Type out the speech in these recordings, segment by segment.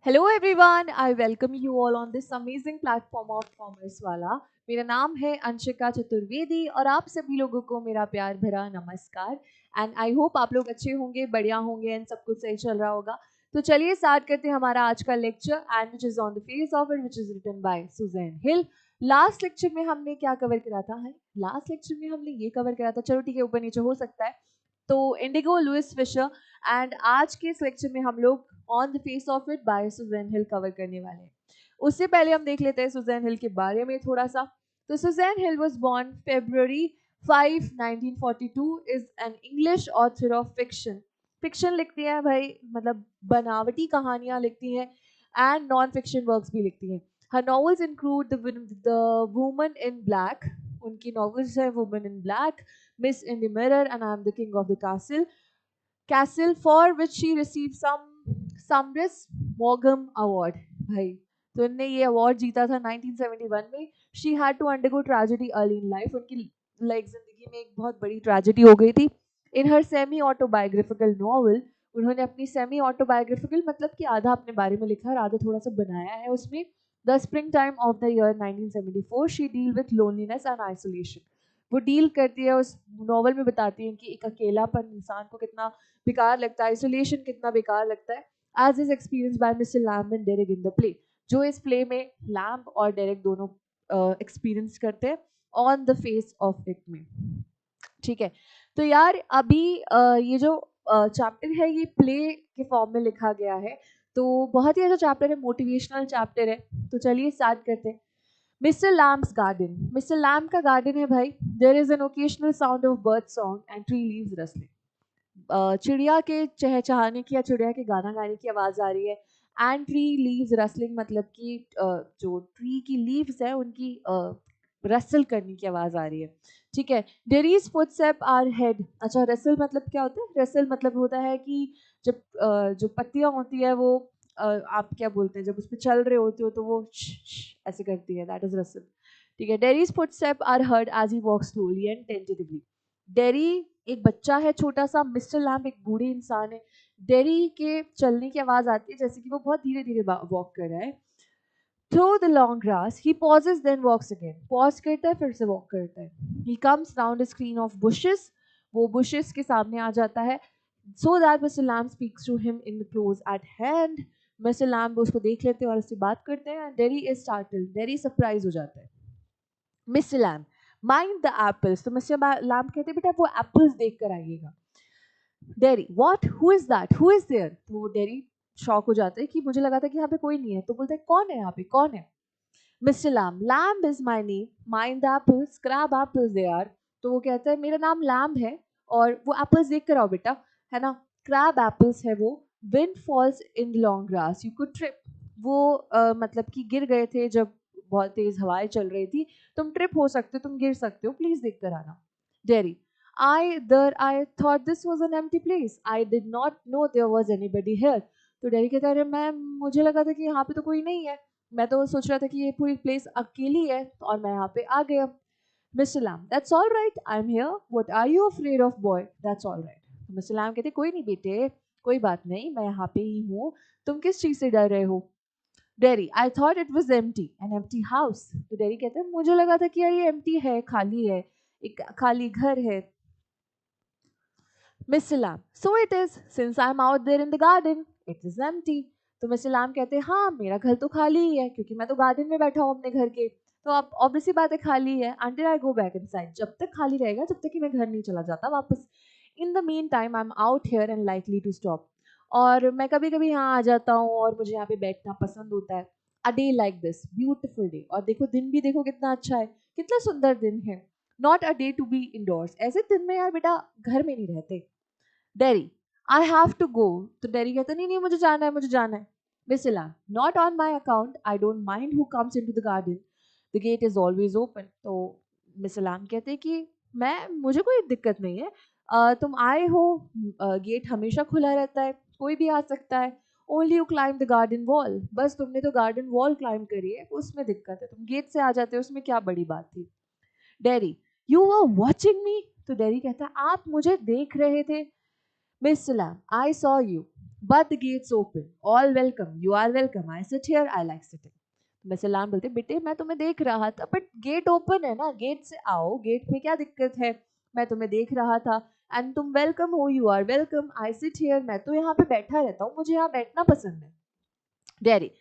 Hello everyone, I welcome you all on this amazing platform of Commerce वाला। मेरा नाम है अंशिका चतुर्वेदी और आप सभी लोगों को मेरा प्यार भरा नमस्कार। एंड आई होप आप लोग अच्छे होंगे, बढ़िया होंगे एंड सब कुछ सही चल रहा होगा। तो चलिए स्टार्ट करते हैं हमारा आज का lecture and which is on the face of it, which is written by Susan Hill. Last lecture में हमने क्या कवर करा था? है लास्ट लेक्चर में हमने ये कवर करा था, चलो ठीक है ऊपर नीचे हो सकता है। तो इंडिगो लुइस फिशर एंड आज के इस लेक्चर में हम लोग on the face of it by Susan Hill cover करने वाले हैं। उससे पहले हम देख लेते हैं सुजैन हिल के बारे में थोड़ा सा। तो Susan Hill was born February 5, 1942 is an English author of fiction. Fiction लिखती हैं भाई, मतलब बनावटी कहानियां लिखती हैं एंड नॉन फिक्शन वर्क्स भी लिखती हैं। Her novels include the woman in black, उनकी नॉवेल्स है woman in black, Miss in the Mirror, and I am the King of the Castle, for which she received Sumrus Maugham Award. भाई तो इनने ये award जीता था 1971 में। She had to undergo tragedy early in life, उनकी like जिंदगी में एक बहुत बड़ी ट्रेजेडी हो गई थी। In her semi autobiographical novel, उन्होंने अपनी सेमी ऑटोबायोग्राफिकल मतलब कि आधा अपने बारे में लिखा और आधा थोड़ा सा बनाया है उसमें। The spring time of the year 1974 she deal with loneliness and isolation. वो डील करती है उस नॉवल में, बताती है कि एक अकेलापन इंसान को कितना बेकार लगता है, आइसोलेशन कितना बेकार लगता है, as is experience by mister Lamb and Derek in the play. जो इस प्ले में लैम्ब और डेरेक दोनों एक्सपीरियंस करते हैं on the face of it में। ठीक है, तो यार अभी ये जो चैप्टर है ये प्ले के फॉर्म में लिखा गया है, तो बहुत ही अच्छा चैप्टर है, मोटिवेशनल चैप्टर है। तो चलिए स्टार्ट करते हैं। Mister Lamb's garden, mister Lamb का गार्डन है भाई। There is an occasional sound of bird song and tree leaves rustling. चिड़िया के चहचहाने की या चिड़िया के गाना गाने की आवाज आ रही है। एंड ट्री लीव्स रस्लिंग मतलब कि जो ट्री की लीव्स है उनकी रसल करने की आवाज आ रही है। ठीक है, डेरीज फुटस्टेप आर हेड। अच्छा, रसल मतलब क्या होता है? रसल मतलब होता है कि जब जो पत्तियां होती है वो आप क्या बोलते हैं, जब उस पर चल रहे होते हो तो वो ऐसे करती है, दैट इज रसल। ठीक है, Derry's footstep are heard as he walks slowly and tentatively. Derry एक बच्चा है छोटा सा, मिस्टर लैम्ब एक बूढ़े इंसान है। डेरी के चलने की आवाज आती है जैसे कि वो बहुत धीरे धीरे वॉक कर रहा है। Through the long grass he pauses then walks again, pause करता है फिर से वॉक करता है। He comes round screen of bushes, वो बुशेस के सामने आ जाता है। So that Mister Lamb speaks to him in the close at hand. Mister Lamb उसको देख लेते हैं और उससे बात करते हैं। Derry is startled, Derry surprise हो जाता है। Mister Lamb mind the apples, तो मिस्टर लैम्ब कहते हैं बेटा वो एप्पल्स देख कर आइएगा। Derry what, who is that, who is there? तो वो डेरी शॉक हो जाता है कि मुझे लगा था कि यहाँ पे कोई नहीं है। तो बोलता है कौन है यहाँ पे, कौन है? Mister Lamb, Lamb is my name, mind the apples, crab apples they are. तो वो कहता है मेरा नाम लैम्ब है और वो एप्पल्स देख कर आओ बेटा, है ना, क्रैब एप्पल्स है वो। Wind falls in the long grass you could trip, वो मतलब कि गिर गए थे जब बहुत तेज हवाएं चल रही थी, तुम ट्रिप हो सकते हो, तुम गिर सकते हो, प्लीज देख कर आना। Dairy I thought this was an empty place. I did not know there was anybody here. तो डेरी कहता है अरे मैम मुझे लगा था कि यहाँ पे तो कोई नहीं है, मैं तो सोच रहा था कि ये पूरी प्लेस अकेली है और मैं यहाँ पे आ गया। Mister Lamb, that's all right, I am here, what are you afraid of boy, that's all right. Mister Lamb कहते कोई नहीं बेटे, कोई बात नहीं, मैं यहाँ पे ही हूँ, तुम किस चीज से डर रहे हो? Dairy, I thought it was empty, N empty house. तो डेरी कहते हैं मुझे लगा था कि यार ये एम्प्टी है, खाली है, एक खाली घर है। Mister Lamb, so it is, since I am out there in the garden it is empty. तो मिस्टर लैम कहते हैं हाँ मेरा घर तो खाली ही है क्योंकि मैं तो गार्डन में बैठा हूँ अपने घर के, तो अब ऑब्वियसली बात है खाली है। Until I go back inside, जब तक खाली रहेगा, जब तक कि मैं घर नहीं चला जाता वापस। In the meantime I am out here and likely to stop, और मैं कभी कभी यहाँ आ जाता हूँ और मुझे यहाँ पे बैठना पसंद होता है। A day like this, beautiful day, और देखो दिन भी देखो कितना अच्छा है, कितना सुंदर दिन है। Not a day to be indoors, ऐसे दिन में यार बेटा घर में नहीं रहते। Derry, I have to go. तो डेरी कहता नहीं नहीं मुझे जाना है, मुझे जाना है। Mister Lamb, not on my account, I don't mind who comes in to the garden, the gate is always open. तो मिस इलान कहते हैं कि मैं, मुझे कोई दिक्कत नहीं है, तुम आए हो, गेट हमेशा खुला रहता है, कोई भी आ सकता है। Only you climb the garden wall, बस तुमने तो गार्डन वॉल क्लाइम करी है, उसमें दिक्कत है, तुम गेट से आ जाते हो, उसमें क्या बड़ी बात थी। Derry, you were watching me. तो डेरी कहता है आप मुझे देख रहे थे। Mister Lamb, I saw you, but the gates open, all welcome, you are welcome, I sit here, I like sitting. मिसलाम बोलते बेटे मैं तुम्हें देख रहा था बट गेट ओपन है ना, गेट से आओ, गेट में क्या दिक्कत है, मैं तुम्हें देख रहा था एंड तुम वेलकम हो, you are welcome, I sit here, मैं तो यहाँ पे बैठा रहता हूँ, मुझे यहाँ बैठना पसंद है. Daddy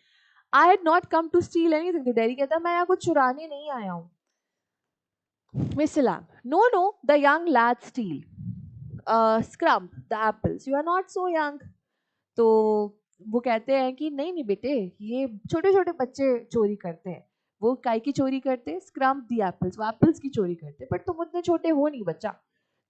I had not come to steal anything. तो डैडी कहता मैं यहाँ कुछ चुराने नहीं आया हूँ. Mister Lamb no no the young lad steal scrump the apples, you are not so young. तो वो कहते हैं कि नहीं नहीं बेटे, ये छोटे छोटे बच्चे चोरी करते हैं. वो काय की चोरी करते हैं, स्क्रम्प दी एप्पल्स, वो एप्पल्स की चोरी करते हैं, बट तुम उतने छोटे हो नहीं बच्चा.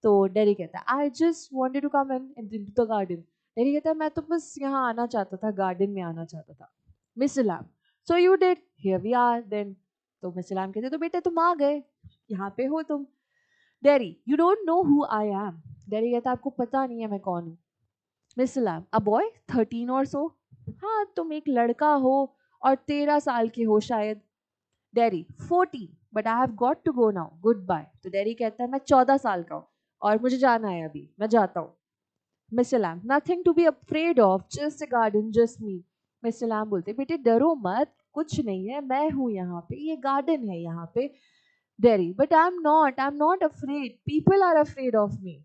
तो डैडी कहता है I just wanted to come in into the garden. Derry कहता है मैं तो बस यहाँ आना चाहता था, गार्डन में आना चाहता था. मिस सलाम so you did, here we are then. तो मिस सलाम कहते तो बेटे तुम आ गए, यहाँ पे हो तुम. Daddy you don't know who I am. Daddy कहता आपको पता नहीं है मैं कौन हूँ. मिस सलाम अ बॉय 13 और सो. हाँ तुम एक लड़का हो और 13 साल के हो शायद. Derry 14 but I have got to go now, goodbye. तो डैडी कहता है मैं 14 साल का हूँ और मुझे जाना है अभी, मैं जाता हूँ. मिस सलाम nothing to be afraid of, just a garden, just me. Miss सलाम बोलते बेटे डरो मत, कुछ नहीं है, मैं हूँ यहाँ पे, ये गार्डन है यहाँ पे. Derry but I am not afraid, people are afraid of me.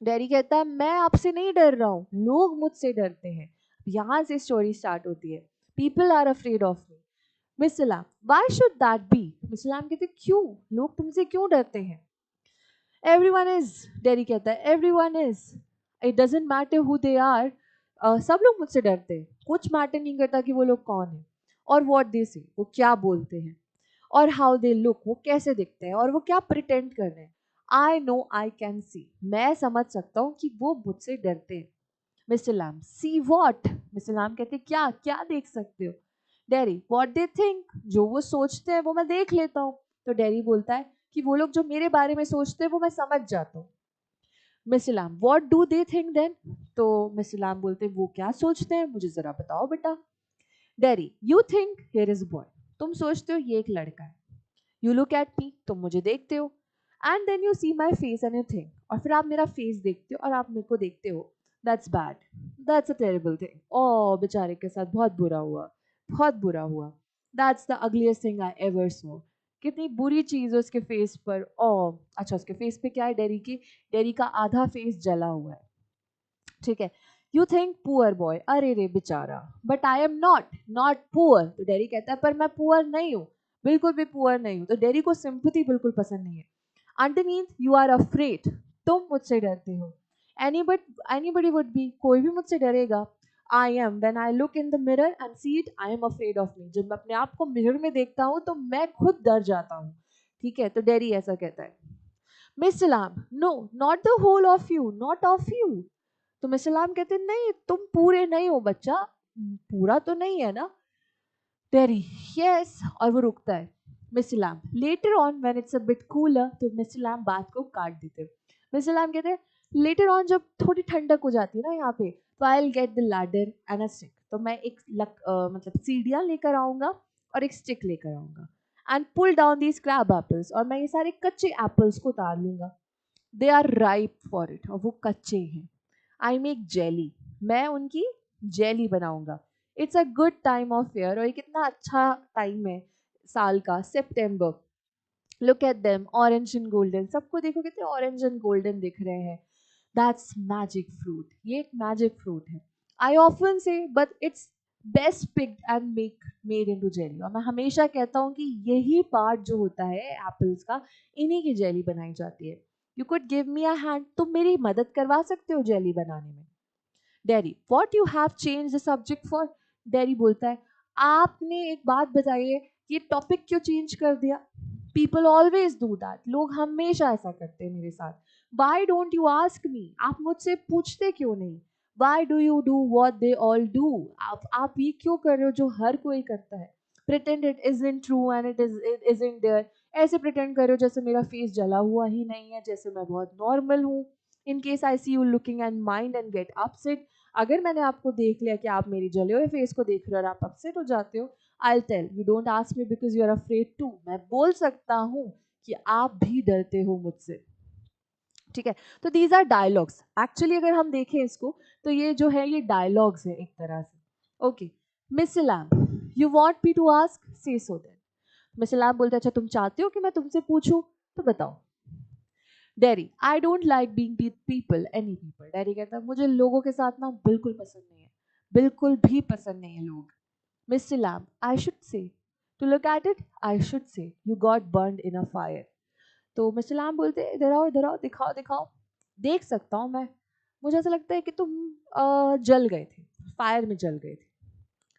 Derry कहता है मैं आपसे नहीं डर रहा हूँ, लोग मुझसे डरते हैं. यहाँ से स्टोरी स्टार्ट होती है. People are afraid of me. Miss Salaam why should that be. Miss सलाम कहते क्यों, लोग तुमसे क्यों डरते हैं. Everyone is. डैडी कहता है everyone is, it doesn't matter who they are. सब लोग मुझसे डरते हैं, कुछ मैटर नहीं करता कि वो लोग कौन है, और व्हाट दे से, वो क्या बोलते हैं, और हाउ दे लुक, वो कैसे दिखते हैं, और वो क्या प्रिटेंड कर रहे हैं. I know I can see, मैं समझ सकता हूँ कि वो मुझसे डरते हैं. Mister Lamb see what. Mister Lamb कहते क्या क्या देख सकते हो. डैडी वॉट दे थिंक, जो वो सोचते हैं वो मैं देख लेता हूँ. तो डैडी बोलता है कि वो लोग जो मेरे बारे में सोचते हैं वो मैं समझ जाता हूँ. Mister Lamb what do they think then. तो मिस्टर लैम बोलते हैं वो क्या सोचते हैं, मुझे जरा बताओ बेटा. Daddy you think here is boy, तुम सोचते हो ये एक लड़का है. यू लुक एट मी, तुम मुझे देखते हो, and then you see my face and you think, और फिर आप मेरा फेस देखते हो और आप मेरे को देखते हो. That's bad, that's a terrible thing. ओ बेचारे के साथ बहुत बुरा हुआ, बहुत बुरा हुआ. That's the ugliest thing I ever saw. कितनी बुरी चीज़ है उसके फेस पर. ओ अच्छा उसके फेस पे क्या है, डेरी का आधा फेस जला हुआ है. ठीक है. यू थिंक पुअर बॉय, अरे रे बेचारा, but I am not poor. तो डेरी कहता है पर मैं पुअर नहीं हूँ, बिल्कुल भी पुअर नहीं हूँ. तो डेरी को सिंपैथी बिल्कुल पसंद नहीं है. अंडरनीथ यू आर अफ्रेड, तुम मुझसे डरते हो. एनीबडी वुड बी, कोई भी मुझसे डरेगा. I am when I look in the mirror and see it, I am afraid of me. जब मैं अपने आप को मिरर में देखता हूँ तो मैं खुद डर जाता हूँ. ठीक है. तो डेरी ऐसा कहता है. मिस सलाम no not the whole of you, not of you. तो मिस सलाम कहते नहीं तुम पूरे नहीं हो बच्चा, पूरा तो नहीं है ना. टेरी यस, और वो रुकता है. मिस सलाम later on when it's a bit cooler. तो मिस सलाम बात को काट देते हैं. मिस सलाम कहते हैं लेटर ऑन जब थोड़ी ठंडक हो जाती है ना यहाँ पे, तो I will get the ladder and a stick. तो मैं एक मतलब सीढ़ियाँ लेकर आऊँगा और एक स्टिक लेकर आऊँगा, and pull down these crab apples, और मैं ये सारे कच्चे एप्पल्स को उतार लूँगा. They are ripe for it, और वो कच्चे हैं. आई मेक जेली, मैं उनकी जेली बनाऊंगा. It's a good time of year, और ये कितना अच्छा टाइम है साल का, सितंबर. Look at them orange and golden, सबको देखो कितने ऑरेंज एंड गोल्डन दिख रहे हैं. दैट्स मैजिक फ्रूट, ये एक मैजिक फ्रूट है. आई ऑफन से but it's best picked and made into jelly. और मैं हमेशा कहता हूँ कि यही पार्ट जो होता है एप्पल्स का, इन्हीं की जेली बनाई जाती है. You could give me a hand, तुम मेरी मदद करवा सकते हो जेली बनाने में. Daddy what you have change the subject for. Daddy बोलता है आपने एक बात बताइए, ये टॉपिक क्यों चेंज कर दिया. पीपल ऑलवेज डू दैट, लोग हमेशा ऐसा करते हैं मेरे साथ. Why don't you ask me, आप मुझसे पूछते क्यों नहीं. Why do you do what they all do, आप ये क्यों कर रहे हो जो हर कोई करता है. Pretend it isn't true and it isn't there. ऐसे प्रिटेंड कर रहे हो जैसे मेरा फेस जला हुआ ही नहीं है, जैसे मैं बहुत नॉर्मल हूँ. In case I see you looking and mind and get upset, अगर मैंने आपको देख लिया कि आप मेरी जले हुए फेस को देख रहे हो और आप अपसेट हो जाते हो, I tell you don't ask me because you are afraid to. मैं बोल सकता हूँ कि आप भी डरते हो मुझसे. ठीक है, तो दीज आर डायलॉग्स। एक्चुअली अगर हम देखें इसको तो ये जो है ये डायलॉग्स है एक तरह से। Okay, Mister Lamb you want me to ask, say so then. Miss Lamb बोलते अच्छा तुम चाहते हो कि मैं तुमसे पूछूं, तो बताओ। Dairy, I don't like being with people, any people. Dairy कहता है मुझे लोगों के साथ ना बिल्कुल पसंद नहीं है, बिल्कुल भी पसंद नहीं है लोग। Mister Lamb, I should say, to look at it I should say you got burned in a fire. तो मिस्टर लैम बोलते इधर आओ, दिखाओ दिखाओ। देख सकता हूँ मैं, मुझे ऐसा लगता है कि तुम जल गए थे, फायर में जल गए थे।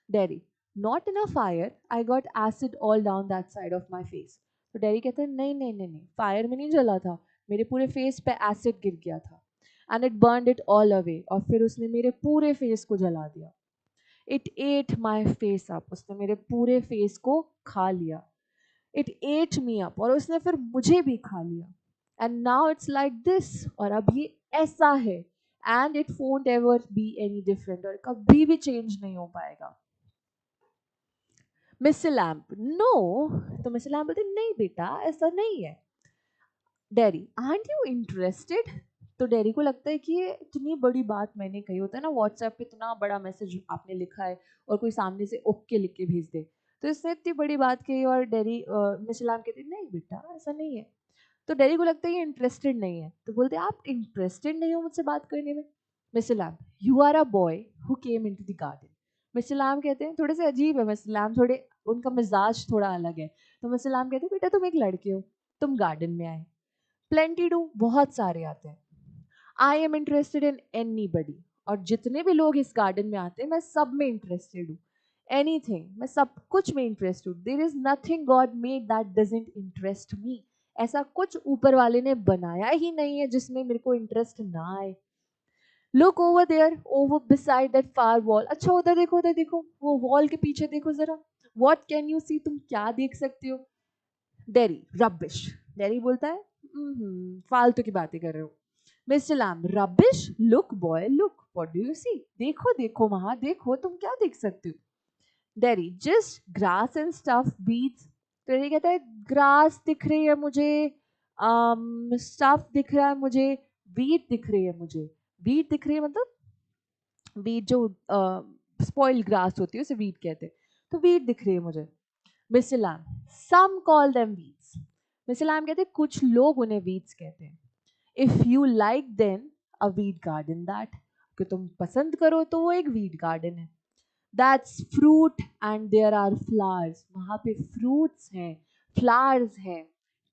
Dairy, not in a fire, I got acid all down that side of my face. तो डेरी कहते हैं नहीं नहीं नहीं नहीं, फायर में नहीं जला था, मेरे पूरे फेस पे एसिड गिर गया था, and it burned it all away, और फिर उसने मेरे पूरे फेस को जला दिया। It at my face up, उसने मेरे पूरे फेस को खा लिया। इट एट मी अप, और उसने फिर मुझे भी खा लिया। And now it's like this, और अब ये ऐसा है, and it won't ever be any different, और कभी भी चेंज नहीं हो पाएगा। Mister Lamb, no. तो मिस लैम्प बोलते नहीं बेटा ऐसा नहीं है। Derry, aren't you interested. तो डेरी को लगता है कि ये इतनी बड़ी बात मैंने कही, होता है ना व्हाट्सएप पे इतना बड़ा मैसेज आपने लिखा है और कोई सामने से ओके लिख के भेज दे, तो इसने इतनी बड़ी बात कही, और डेरी मिस लैम्प कहती नहीं बेटा ऐसा नहीं है। तो डेरी को लगता है ये इंटरेस्टेड नहीं है, तो बोलते आप इंटरेस्टेड नहीं हो मुझसे बात करने में। Mister Lamb, you are a boy who came into the garden. Mister Lamb कहते हैं थोड़े से अजीब है मिस्टर लैम, थोड़े उनका मिजाज थोड़ा अलग है। तो मिस्टर लैम कहते हैं बेटा तुम एक लड़के हो, तुम गार्डन में आए, प्लेंटी डू बहुत सारे आते हैं, I am interested in any बडी, और जितने भी लोग इस गार्डन में आते हैं मैं सब में इंटरेस्टेड हूँ। एनीथिंग, मैं सब कुछ में इंटरेस्ट हूँ। There is nothing God made that doesn't interest me. ऐसा कुछ ऊपर वाले ने बनाया ही नहीं है जिसमें मेरे को इंटरेस्ट ना आए। Look over there, over beside that far wall. अच्छा उधर देखो वो वॉल के पीछे देखो जरा। व्हाट कैन यू सी, तुम क्या देख सकते हो। Dairy, rubbish. डेरी बोलता है फालतू की बातें कर रहे हो। Mister Lamb, rubbish, look boy look, what do you see, देखो देखो वहां देखो, तुम क्या देख सकते हो। Derry, just grass and stuff weeds. तो डेरी कहता है ग्रास दिख रही है मुझे, स्टफ दिख रहा है मुझे, वीट दिख रही है मुझे। वीट दिख रही है मतलब वीट जो स्पॉइल ग्रास होती है उसे वीट कहते हैं, तो वीट दिख रही है मुझे। Mister Lamb, some call them weeds. Mister Lamb कहते हैं कुछ लोग उन्हें वीट्स कहते हैं। If you like then a weed garden that, कि तुम पसंद करो तो वो एक वीट गार्डन है। That's fruit and there are flowers, वहाँ पे फ्रूट्स हैं, फ्लावर्स हैं,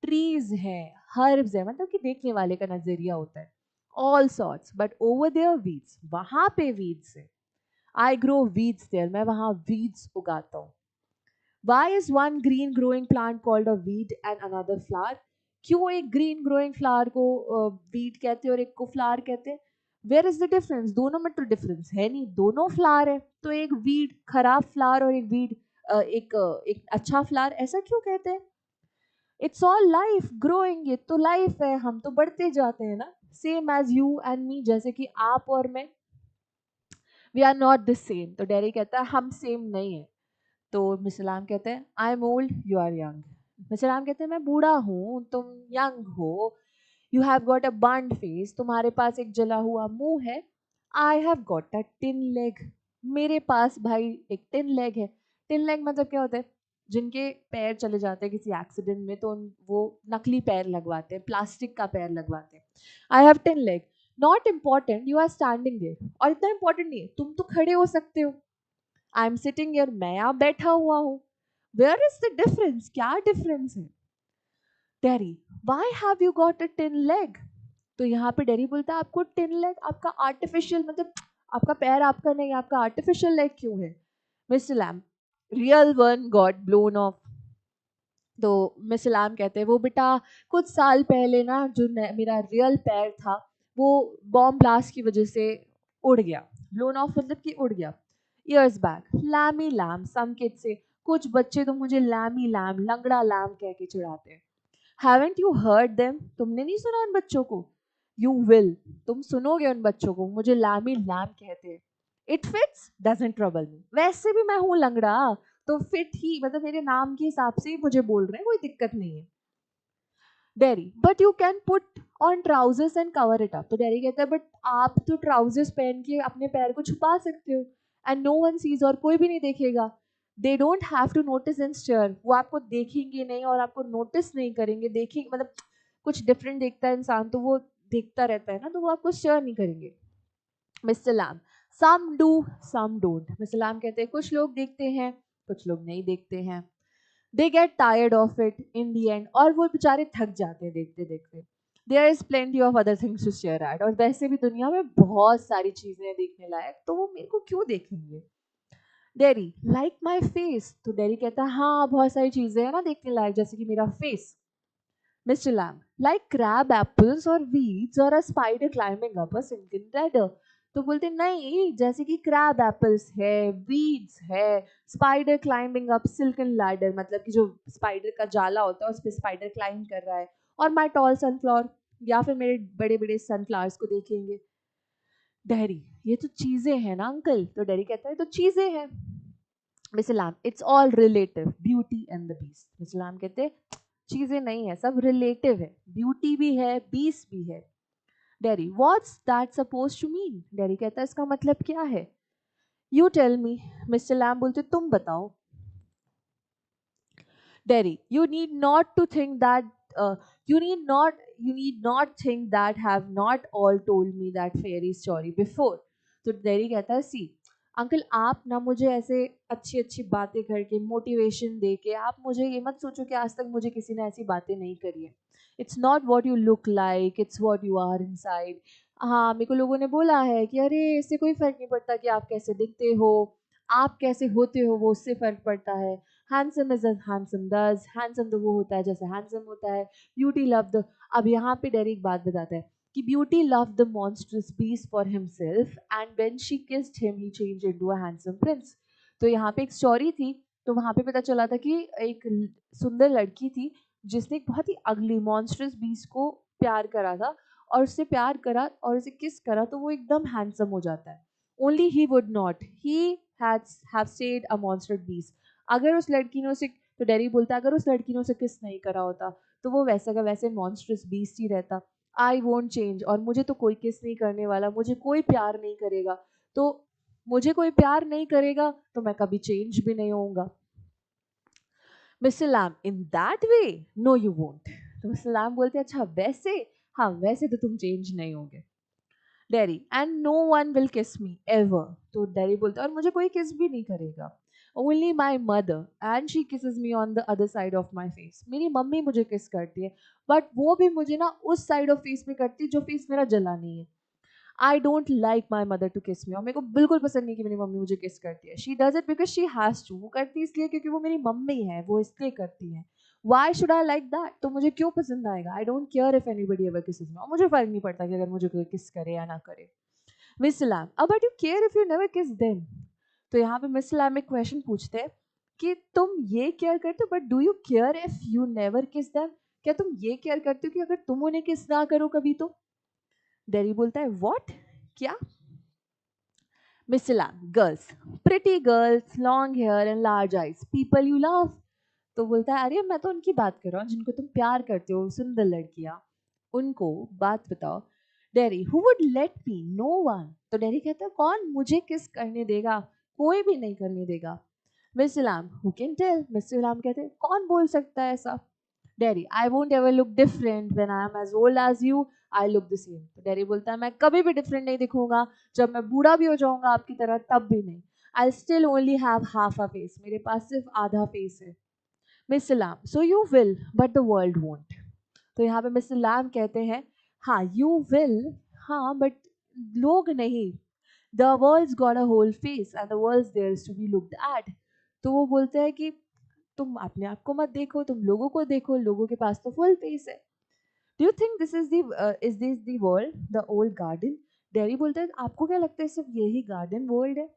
ट्रीज हैं, हर्ब्स है, मतलब कि देखने वाले का नजरिया होता है। All sorts, but over there weeds, वहाँ पे वीड्स है। आई ग्रो वीड्स देयर, मैं वहाँ वीड्स उगाता हूँ। Why is one green growing plant called a weed and another flower? क्यों एक ग्रीन ग्रोइंग फ्लावर को वीड कहते हैं और एक को फ्लावर कहते हैं? वेयर इज द डिफरेंस, दोनों में तो डिफरेंस है नहीं, दोनों फ्लावर है, तो एक वीड खराब फ्लावर और एक वीड एक अच्छा फ्लावर, ऐसा क्यों कहते हैं? इट्स ऑल लाइफ ग्रोइंग, ये तो लाइफ है, हम तो बढ़ते जाते हैं ना, same as you and me, जैसे कि आप और मैं। We are not the same. तो डेरी कहता है हम सेम नहीं है। तो मिस्टर लैम कहते हैं I am old you are young. Mister Lamb कहते हैं मैं बूढ़ा हूँ तुम यंग हो। You have got a burned face, तुम्हारे पास एक जला हुआ मुंह है। I have got a tin leg, मेरे पास भाई एक टिन लेग है। टिन लेग मतलब क्या होता है, जिनके पैर चले जाते हैं किसी एक्सीडेंट में तो वो नकली पैर लगवाते हैं, प्लास्टिक का पैर लगवाते हैं। I have tin leg, not important you are standing there, और इतना इंपॉर्टेंट नहीं है, तुम तो खड़े हो सकते हो। आई एम सिटिंग हियर, मैं यहाँ बैठा हुआ हूँ। वेयर इज द डिफरेंस, क्या डिफरेंस है। Dairy, why have you got a tin leg. तो यहाँ पे डेरी बोलता है आपको टिन लेग, आपका आर्टिफिशियल मतलब आपका पैर आपका नहीं, आपका आर्टिफिशियल लेग क्यों है। Mister Lamb, real one got blown off. तो मिस सलाम कहते हैं वो बेटा कुछ साल पहले ना जो मेरा रियल पैर था वो बॉम्ब ब्लास्ट की वजह से उड़ गया। ब्लोन ऑफ मतलब कि उड़ गया। Years back, Lamey Lamb, some kids say, कुछ बच्चे तो मुझे लैमी लैम, लंगड़ा लैम कह के चिढ़ाते हैं। हैवेंट यू हर्ड देम, तुमने नहीं सुना उन बच्चों को। यू विल, तुम सुनोगे उन बच्चों को, मुझे लैमी लैम कहते हैं। It fits doesn't trouble me, वैसे भी मैं हूँ लंगड़ा, तो फिट ही मतलब मेरे नाम के हिसाब से ही मुझे बोल रहे हैं, कोई दिक्कत नहीं है। Daddy but you can put on trousers and cover it up. तो डैडी कहता है बट आप तो ट्राउजर्स पहन के अपने पैर को छुपा सकते हो एंड नो वन सीज, और कोई भी नहीं देखेगा। They don't have to notice and stare, वो आपको देखेंगे नहीं और आपको नोटिस नहीं करेंगे। देखेंगे मतलब कुछ डिफरेंट देखता है इंसान तो वो देखता रहता है ना, तो वो आपको स्टेयर नहीं करेंगे। Mister Lamb some do some don't. Mister Lamb कहते हैं कुछ लोग देखते हैं कुछ लोग नहीं देखते हैं। They get tired of it in the end, और वो बेचारे थक जाते हैं देखते देखते। There is plenty of other things to stare at, और वैसे भी दुनिया में बहुत सारी चीजें हैं देखने लायक, तो वो मेरे को क्यों देखेंगे। Dairy like my face. तो डेरी कहता है हाँ बहुत सारी चीजें हैं ना देखने लायक, जैसे कि मेरा face. Mister Lamb like crab apples और वीड्स और a spider climbing up a silken ladder. तो बोलते नहीं, जैसे कि क्रैब एप्पल्स है, वीड्स है, spider climbing up silken ladder, मतलब कि जो स्पाइडर का जाला होता है उस पर स्पाइडर क्लाइंब कर रहा है, और माई टॉल सनफ्लावर, या फिर मेरे बड़े बड़े सनफ्लावर्स को देखेंगे। डैडी ये तो चीजें हैं ना अंकल। तो डैडी कहता है तो चीजें हैं। Mister Lamb it's all relative beauty and the beast. Mister Lamb कहते चीजें नहीं है, सब रिलेटिव है, ब्यूटी भी है बीस भी है। Derry what's that supposed to mean. Derry कहता है इसका मतलब क्या है। You tell me. Mister Lamb बोलते तुम बताओ। Derry you need not to think that you need not you need not think that have not all told me that fairy story before। तो डैडी कहता है सी अंकल आप ना मुझे ऐसे अच्छी अच्छी बातें करके मोटिवेशन दे के आप मुझे ये मत सोचो कि आज तक मुझे किसी ने ऐसी बातें नहीं करी है। It's not what you look like, it's what you are inside. हाँ मेरे को लोगों ने बोला है कि अरे इससे कोई फर्क नहीं पड़ता कि आप कैसे दिखते हो, आप कैसे होते हो वो उससे फर्क पड़ता है। Handsome is handsome does, handsome तो वो होता है जैसे हैंडसम होता है। ब्यूटी लव द, अब यहाँ पे डेरिक एक बात बताता है कि beauty love the monstrous beast for himself and when she kissed him he changed into a handsome prince। तो यहाँ पे एक स्टोरी थी, तो वहाँ पे पता चला था कि एक सुंदर लड़की थी जिसने एक बहुत ही अगली मॉन्स्ट्रस बीस्ट को प्यार करा था, और उससे प्यार करा और उसे किस करा तो वो एकदम हैंडसम हो जाता है। Only he would not, he have stayed a monster beast. अगर उस लड़की ने उसे, तो डेरी बोलता है अगर उस लड़की ने उसे किस नहीं करा होता तो वो वैसा का वैसे मॉन्स्ट्रस बीस्ट ही रहता। आई वोंट चेंज, और मुझे तो कोई किस नहीं करने वाला, मुझे कोई प्यार नहीं करेगा, तो मुझे कोई प्यार नहीं करेगा तो मैं कभी चेंज भी नहीं होऊंगा। Mister Lamb in that way no you won't. तो मिस्टर लैम बोलते हैं अच्छा वैसे, हाँ वैसे तो तुम चेंज नहीं होगे। Derry and no one will kiss me ever. तो डेरी बोलता है और मुझे कोई किस भी नहीं करेगा। Only my mother and she kisses me on the other side of my face. मेरी मम्मी मुझे किस करती है, बट वो भी मुझे ना उस साइड ऑफ फेस में करती है जो फेस मेरा जला नहीं है। I don't like my mother to kiss me, और मेरे को बिल्कुल पसंद नहीं कि मेरी मम्मी मुझे किस करती है। She does it because she has to, वो करती है इसलिए क्योंकि वो मेरी मम्मी है, वो इसलिए करती है। Why should I like that, तो मुझे क्यों पसंद आएगा। I don't care if anybody ever kisses me, और मुझे फर्क नहीं पड़ता कि अगर मुझे कोई किस करे या ना करे। Mister Lamb but you care if you never kiss them. तो यहाँ पे मिस लैम एक क्वेश्चन पूछते हैं कि तुम ये केयर करते हो but do you care if you never kiss them. क्या तुम ये केयर करते हो कि अगर तुम उन्हें किस ना करो कभी तो। डेरी बोलता है व्हाट, क्या। Mister Lamb girls, pretty girls, long hair and large eyes, people you love. तो बोलता है अरे मैं तो उनकी बात कर रहा हूँ जिनको तुम प्यार करते हो, सुंदर लड़कियां, उनको बात बताओ। Derry who would let me, no one. तो डेरी कहता है कौन मुझे किस करने देगा, कोई भी नहीं करने देगा। Mister Lamb who can tell. Mister Lamb कहते हैं कौन बोल सकता है ऐसा। Derry I won't ever look different when I am as old as you, I look the same. तो डेरी बोलता है मैं कभी भी डिफरेंट नहीं दिखूंगा, जब मैं बूढ़ा भी हो जाऊंगा आपकी तरह तब भी नहीं। I still only have half a face, मेरे पास सिर्फ आधा फेस है। Mister Lamb so you will but the world won't. तो यहाँ पे मिस्टर लैम कहते हैं हाँ यू विल, हाँ बट लोग नहीं। The world's got a whole face and the world's there's to be looked at. तो वो बोलते हैं कि तुम अपने आप को मत देखो, तुम लोगों को देखो, लोगों के पास तो फुल फेस है। Do you think this is this the world the old garden. Dairy बोलते हैं आपको क्या लगता है सिर्फ यही गार्डन वर्ल्ड है।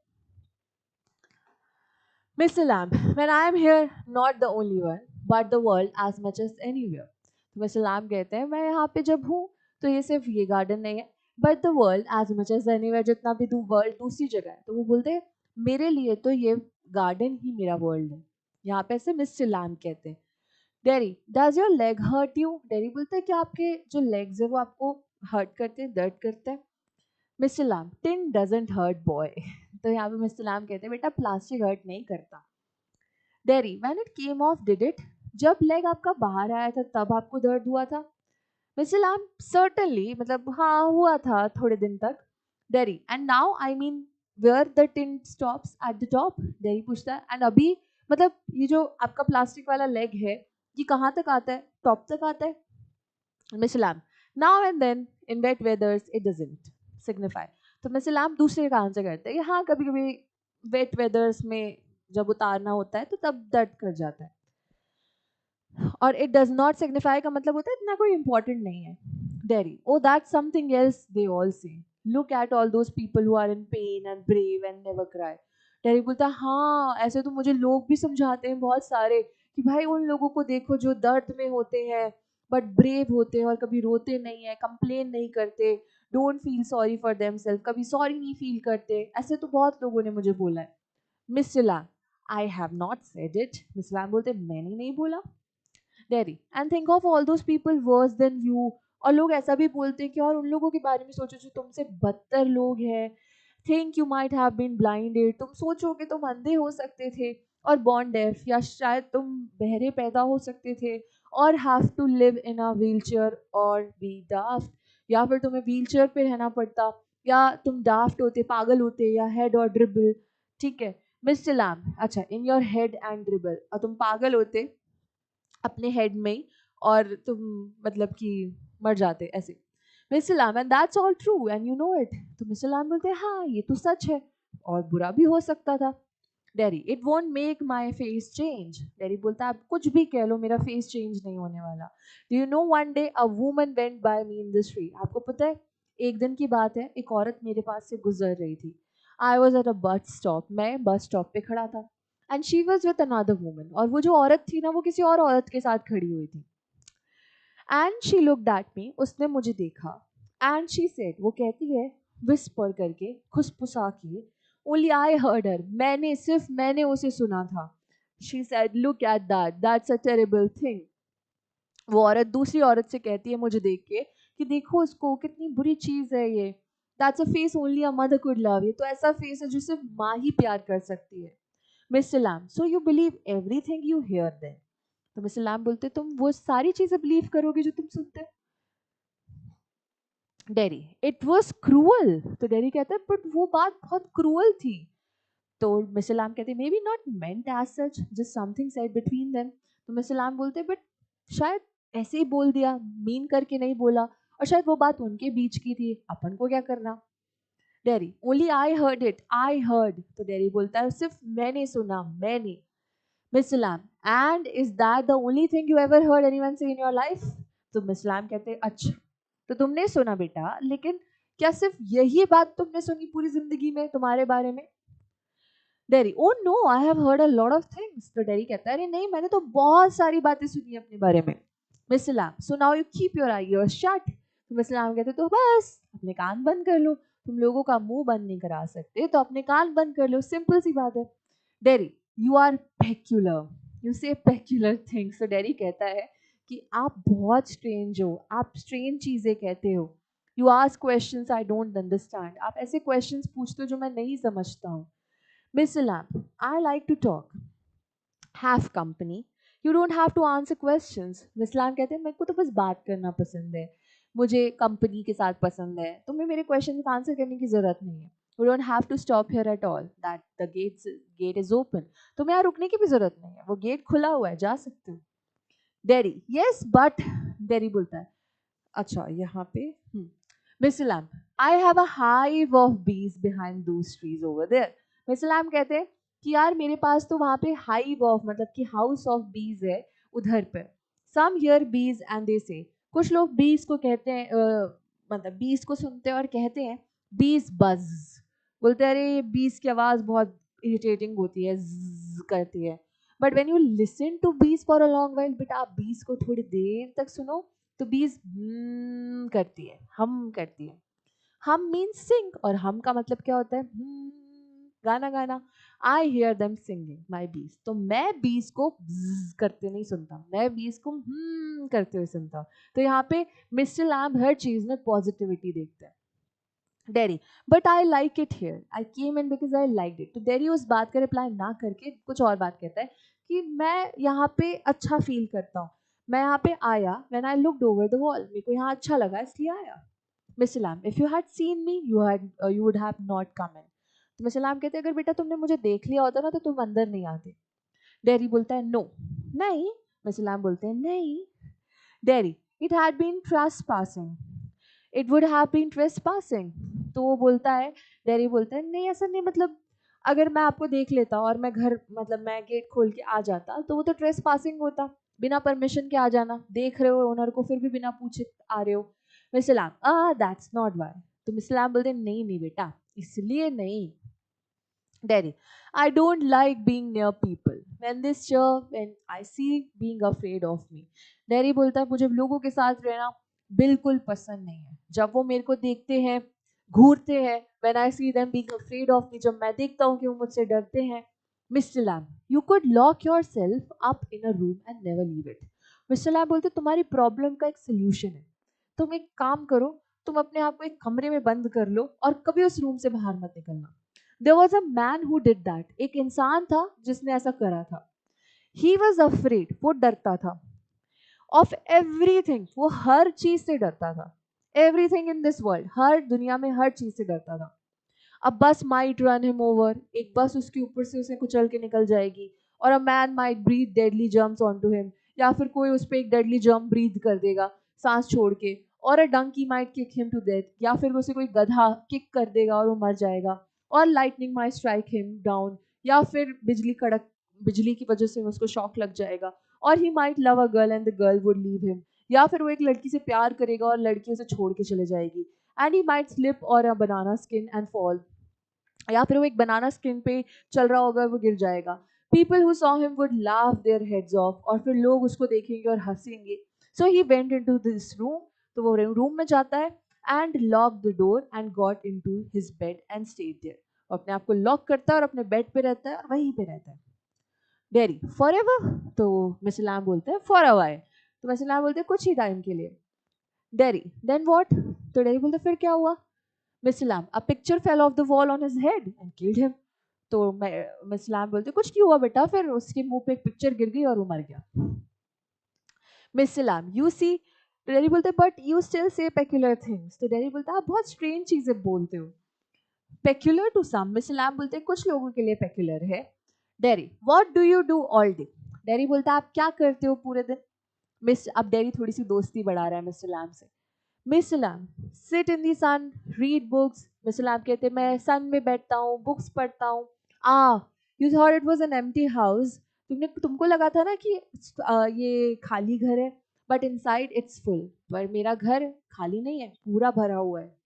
Mr. Lamb, when I am here, not the only one, but the world as much as anywhere। तो मिस्टर लैम्ब कहते हैं मैं यहाँ पे जब हूँ तो ये सिर्फ ये गार्डन नहीं है, but the world as much as anywhere, जितना भी वर्ल्ड दूसरी जगह है। तो वो बोलते हैं मेरे लिए तो ये गार्डन ही मेरा वर्ल्ड है। यहाँ पे ऐसे मिस्टर लैम्ब कहते हैं। Derry, does your leg hurt you? Derry बोलता है कि आपके जो लेग्स है वो आपको हर्ट करते हैं, दर्द करते हैं? Mister Lamb, tin doesn't hurt boy. तो यहाँ पे मिस्टर लैम कहते हैं बेटा प्लास्टिक हर्ट नहीं करता। Dairy, when it came of did it? जब लेग आपका बाहर आया था तब आपको दर्द हुआ था? मिस्टर लैम, सर्टनली, मतलब हाँ हुआ था थोड़े दिन तक। Derry, and now I mean where the tin stops at the top? Derry पूछता है एंड अभी, मतलब ये जो आपका प्लास्टिक वाला लेग है ये कहाँ तक आता है, टॉप तक आता है? Mister Lamb, now and then in wet weathers it doesn't signify. तो मिस्टर लैम दूसरे का आंसर करते हैं कि हाँ कभी कभी वेट वेदर्स में जब उतारना होता है तो तब दर्द कर जाता है। और इट डज नॉट सिग्निफाई का मतलब होता है इतना कोई इंपॉर्टेंट नहीं है। Derry, oh that's something else they all say, look at all those people who are in pain and brave and never cry. Derry बोलता है हाँ ऐसे तो मुझे लोग भी समझाते हैं बहुत सारे कि भाई उन लोगों को देखो जो दर्द में होते हैं बट ब्रेव होते हैं और कभी रोते नहीं है, कंप्लेन नहीं करते, don't feel sorry for themselves, कभी सॉरी नहीं फील करते, ऐसे तो बहुत लोगों ने मुझे बोला है। Mister Lamb, I have not said it. Mr Lamb बोलते मैंने नहीं बोला। Derry, and think of all those people worse than you. और लोग ऐसा भी बोलते हैं कि और उन लोगों के बारे में सोचो जो तुमसे बदतर लोग हैं। Think you might have been blinded, तुम सोचो कि तुम अंधे हो सकते थे और बॉर्न डेफ, या शायद तुम बहरे पैदा हो सकते थे और have to live in a wheelchair और बी डाफ्ट, या फिर तुम्हें व्हीलचेयर पे रहना पड़ता, या तुम डाफ्ट होते, पागल होते, या हेड और ड्रिबल। ठीक है मिस्टर लैम, अच्छा in your head and dribble, और तुम पागल होते अपने हेड में ही और तुम मतलब कि मर जाते ऐसे। Mr Lamb, and that's all true and you know it. तो मिस्टर लैम बोलते हैं हाँ ये तो सच है और बुरा भी हो सकता था। Dairy, it won't make my face change. Dairy बोलता है आप कुछ भी कह लो मेरा फेस चेंज नहीं होने वाला। Do you know one day a woman went by me in the street? आपको पता है एक दिन की बात है, एक औरत मेरे पास से गुजर रही थी। I was at a bus stop, मैं बस स्टॉप पे खड़ा था। And she was with another woman, और वो जो औरत थी ना वो किसी और औरत के साथ खड़ी हुई थी। And she looked at me, उसने मुझे देखा। एंड शी सेड, वो कहती है विस्पर करके, खुसफुसा के, ओनली आई हर्ड हर, मैंने, सिर्फ मैंने उसे सुना था। She said look at that, that's a terrible thing. वो औरत दूसरी औरत से कहती है मुझे देख के कि देखो उसको, कितनी बुरी चीज है ये। That's a face only a mother could love, ये तो ऐसा फेस है जो सिर्फ माँ ही प्यार कर सकती है। Mister Lamb, so you believe everything you hear then? तो मिस्टर लैम बोलते तुम वो सारी चीजें बिलीव करोगे जो तुम सुनते? Dairy, it was cruel. तो डेरी कहता है बट वो बात बहुत क्रूअल थी। तो मिस्टर लैम कहते maybe not meant as such, just something said between them. तो मिस्टर लैम बोलते बट शायद ऐसे ही बोल दिया, मीन करके नहीं बोला, और शायद वो बात उनके बीच की थी, अपन को क्या करना। Derry, only I heard it, I heard. तो डेरी बोलता है सिर्फ मैंने सुना, मैंने। Mr Lamb, and is that the only thing you ever heard anyone say in your life? तो मिस्टर लैम कहते हैं अच्छा तो तुमने सुना बेटा, लेकिन क्या सिर्फ यही बात तुमने सुनी पूरी जिंदगी में तुम्हारे बारे में? Derry, oh no I have heard a lot of things. तो डेरी कहता है अरे नहीं मैंने तो बहुत सारी बातें सुनी अपने बारे में। Mister Lamb, so now you keep your ears shut. तो मिस्टर लैम कहते तो बस अपने कान बंद कर लो, तुम लोगों का मुंह बंद नहीं करा सकते तो अपने कान बंद कर लो, सिंपल सी बात है। Derry, you are peculiar, you say peculiar things. तो डेरी कहता है कि आप बहुत स्ट्रेंज हो, आप स्ट्रेंज चीजें कहते हो। You ask questions I don't understand, आप ऐसे क्वेश्चंस पूछते हो जो मैं नहीं समझता हूँ। Mister lamp, I like to talk, have company. You don't have to answer questions. Miss lamp कहते हैं मेरे को तो बस बात करना पसंद है, मुझे कंपनी के साथ पसंद है, तुम्हें मेरे क्वेश्चन का आंसर करने की जरूरत नहीं है। You don't have to stop here at all. That the gate is open. तुम्हें यहाँ रुकने की भी जरूरत नहीं है, वो गेट खुला हुआ है, जा सकते हो। डेरी, yes but, डेरी बोलता है अच्छा यहाँ पे mister Lamb, I have a hive of bees behind those trees over there. Mister Lamb कहते हैं कि यार मेरे पास तो वहाँ पे हाइव ऑफ मतलब कि हाउस ऑफ बीज है उधर पे। सम हियर बीज एंड दे से, कुछ लोग बीज को कहते हैं मतलब बीज को सुनते हैं और कहते हैं बीज बज, बोलते हैं अरे बीज की आवाज बहुत इरिटेटिंग होती है, करती है। But when you listen to bees for a long while, बेटा आप बीज को थोड़ी देर तक सुनो तो बीज करती है, हम करती है। हम मीन सिंग, और हम का मतलब क्या होता है गाना गाना। आई हेयर देम सिंगिंग माई बीज। तो मैं बीज को bzzz करते नहीं सुनता, मैं बीज को करते हुए सुनता हूँ। तो यहाँ पे मिस्टर लैम्ब हर चीज में पॉजिटिविटी देखते हैं। Derry, but I like it here, I came in because I like it. तो डेरी उस बात का रिप्लाई ना करके कुछ और बात कहता है कि मैं यहाँ पे अच्छा फील करता हूँ, मैं यहाँ पे आया, when I looked over the wall, मेरे को यहाँ अच्छा लगा इसलिए आया। Mister Lamb, if you had seen me you would have not come in. तो मिस्टर लैम कहते हैं अगर बेटा तुमने मुझे देख लिया होता ना तो तुम अंदर नहीं आते। डेरी बोलता है नो, नहीं। मिस्टर लैम बोलते हैं नहीं। Derry, it had been trespassing, it would have been trespassing. तो वो बोलता है, डेरी बोलता है नहीं ऐसा नहीं, मतलब अगर मैं आपको देख लेता और मैं घर, मतलब मैं गेट खोल के आ जाता तो वो तो ट्रेसपासिंग होता, बिना परमिशन के आ जाना, देख रहे हो ओनर को फिर भी बिना पूछे आ रहे हो। Mister Lamb, that's not why. तो मिस्टर लैम बोलते नहीं नहीं बेटा, इसलिए नहीं। Derry, I don't like being near people. When this year, when I see being afraid of me. Derry बोलता है मुझे लोगों के साथ रहना बिल्कुल पसंद नहीं है। जब वो मेरे को देखते हैं, घूरते हैं, when I see them being afraid of me, जब मैं देखता हूँ कि वो मुझसे डरते हैं। Mr. Lamb, you could lock yourself up in a room and never leave it. Mr. Lamb बोलते तुम्हारी प्रॉब्लम का एक सोल्यूशन है। तुम एक काम करो, तुम अपने आप को एक कमरे में बंद कर लो और कभी उस रूम से बाहर मत निकलना। There was a man who did that. एक इंसान था जिसने ऐसा करा था। He was afraid, वो डरता था। Of everything, वो हर चीज से डरता था। Everything in this world, हर दुनिया में हर चीज से डरता था। अब बस might run him over, एक बस उसके ऊपर से उसे कुचल के निकल जाएगी। और a man might breathe deadly germs onto him, या फिर कोई उस पर एक deadly germ breathe कर देगा सांस छोड़ के। और a donkey might kick him to death, या फिर उसे कोई गधा किक कर देगा और वो मर जाएगा। और lightning might strike him down, या फिर बिजली की वजह से उसको शॉक लग जाएगा। और he might love a girl and the girl would leave him, या फिर वो एक लड़की से प्यार करेगा और लड़की उसे छोड़ के चले जाएगी। And he might slip or a banana skin and fall, या फिर वो एक बनाना स्किन पे चल रहा होगा वो गिर जाएगा। People who saw him would laugh their heads off, और फिर लोग उसको देखेंगे और हंसेंगे। So he went into this room, तो वो रूम में जाता है and lock the door and got into his bed and stayed there. अपने आप को लॉक करता है और अपने बेड पे रहता है और वहीं पे रहता है। Derry, forever? तो मिस्टर लैम बोलते हैं फॉर अ वाइल। तो मिस्टर लैम बोलते हैं कुछ ही टाइम के लिए। Derry, then what? तो डेरी बोलते फिर क्या हुआ? Mr Lamb, a picture fell off the wall on his head and killed him. तो मिस लैम बोलते कुछ नहीं हुआ बेटा, फिर उसके मुंह पे एक पिक्चर गिर गई और वो मर गया। Mister Lamb, you see. तो डैडी बोलते but you still say peculiar things. तो डैडी बोलता आप बहुत स्ट्रेंज चीजें बोलते हो। Peculiar to some, mister Lamb बोलते कुछ लोगों के लिए पेक्युलर है। Daddy, what do you do all day? Daddy बोलता आप क्या करते हो पूरे दिन? मिस अब डैडी थोड़ी सी दोस्ती बढ़ा रहा है मिस्टर लैम से। Mr Lamb, sit in the sun, read books. Mr Lamb कहते मैं सन में बैठता हूँ, बुक्स पढ़ता हूँ। You thought it was an empty house, तुमको लगा था ना कि ये खाली घर है, बट इनसाइड इट्स फुल। पर मेरा घर खाली नहीं है, पूरा भरा हुआ है।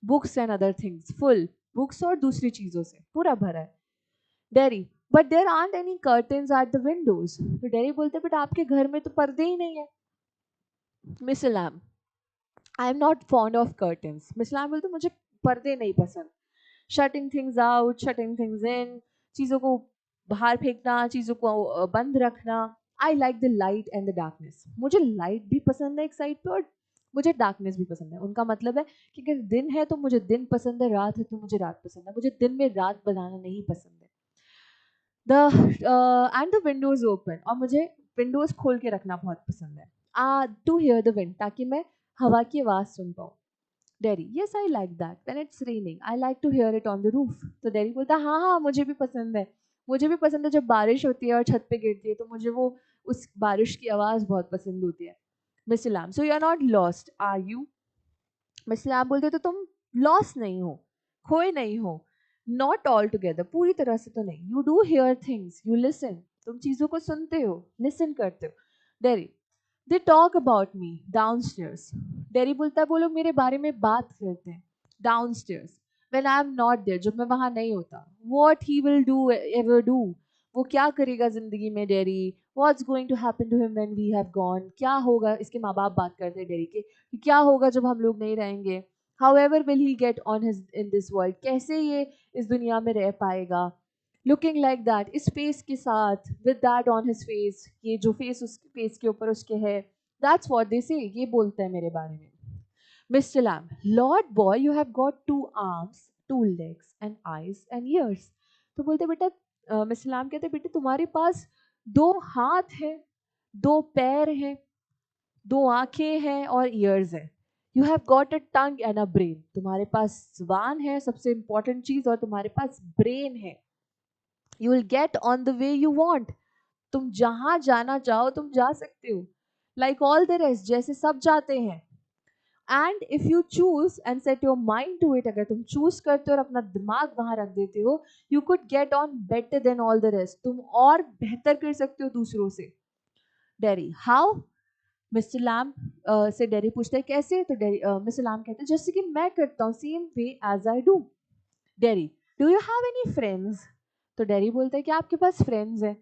Books and other things, full, books और दूसरी चीजों से पूरा भरा है। Derry, but there aren't any curtains at the windows. तो डेरी बोलते बट आपके घर में तो पर्दे ही नहीं है। Mister Lamb, I am not fond of curtains. Miss Lamb बोलते मुझे पर्दे नहीं पसंद। Shutting things out, shutting things in, चीज़ों को बाहर फेंकना, चीज़ों को बंद रखना। I like the light and the darkness, मुझे लाइट भी पसंद है एक साइड पे और मुझे डार्कनेस भी पसंद है। उनका मतलब है कि अगर दिन है तो मुझे दिन पसंद है, रात है तो मुझे रात पसंद है, मुझे दिन में रात बनाना नहीं पसंद है। The end the Windows open, और मुझे विंडोज खोल के रखना बहुत पसंद है। टू हियर द विंड, ताकि मैं हवा की आवाज़ सुन पाऊँ। Derry, yes I like that when it's raining, I like to hear it on the roof. तो डेरी बोलता हाँ हाँ मुझे भी पसंद है, मुझे भी पसंद है जब बारिश होती है और छत पे गिरती है तो मुझे वो उस बारिश की आवाज़ बहुत पसंद होती है। Mister Lamb, so you are not lost are you? Mr Lamb बोलते तो तुम लॉस्ट नहीं हो, खोए नहीं हो। नॉट ऑल टुगेदर, पूरी तरह से तो नहीं। You do here things, you listen, तुम चीज़ों को सुनते हो, लिसन करते हो। Dairy, they talk about me downstairs. Dairy बोलता है वो लोग मेरे बारे में बात करते हैं downstairs, when I am not there, जब मैं वहां नहीं होता। What he will do ever do, वो क्या करेगा जिंदगी में Derry. What's going to happen to him when we have gone, क्या होगा, इसके माँ बाप बात करते हैं डेरी के कि क्या होगा जब हम लोग नहीं रहेंगे। How ever will he get on his in this world, कैसे ये इस दुनिया में रह पाएगा। लुकिंग लाइक दैट, इस फेस के साथ, with that on his face, ये जो फेस उस फेस के ऊपर उसके है, दैट्स व्हाट दे से, ये बोलते हैं मेरे बारे में. Mister Lamb, Lord boy you have got 2 arms, 2 legs and eyes and ears. तो बोलते बेटा, मिस्टर लैम कहते बेटे तुम्हारे पास 2 हाथ है, 2 पैर हैं, 2 आंखें हैं और ईयर्स है. You have got a tongue and a brain, तुम्हारे पास जुबान है सबसे इंपॉर्टेंट चीज, और तुम्हारे पास ब्रेन है. You will get on the way you want, तुम जहां जाना चाहो तुम जा सकते हो, लाइक ऑल द रेस्ट, जैसे सब जाते हैं. And if you choose and set your mind to it, अगर तुम चूज करते हो और अपना दिमाग वहां रख देते हो, you could get on better than all the rest, तुम और बेहतर कर सकते हो दूसरों से. Dairy, how? मिस्टर लैम से डेरी पूछता है कैसे, तो डेरी मिस्टर लैम कहते हैं जैसे कि मैं करता हूँ, same way as I do. Derry, do you have any friends? तो डेरी बोलता है कि आपके पास फ्रेंड्स हैं?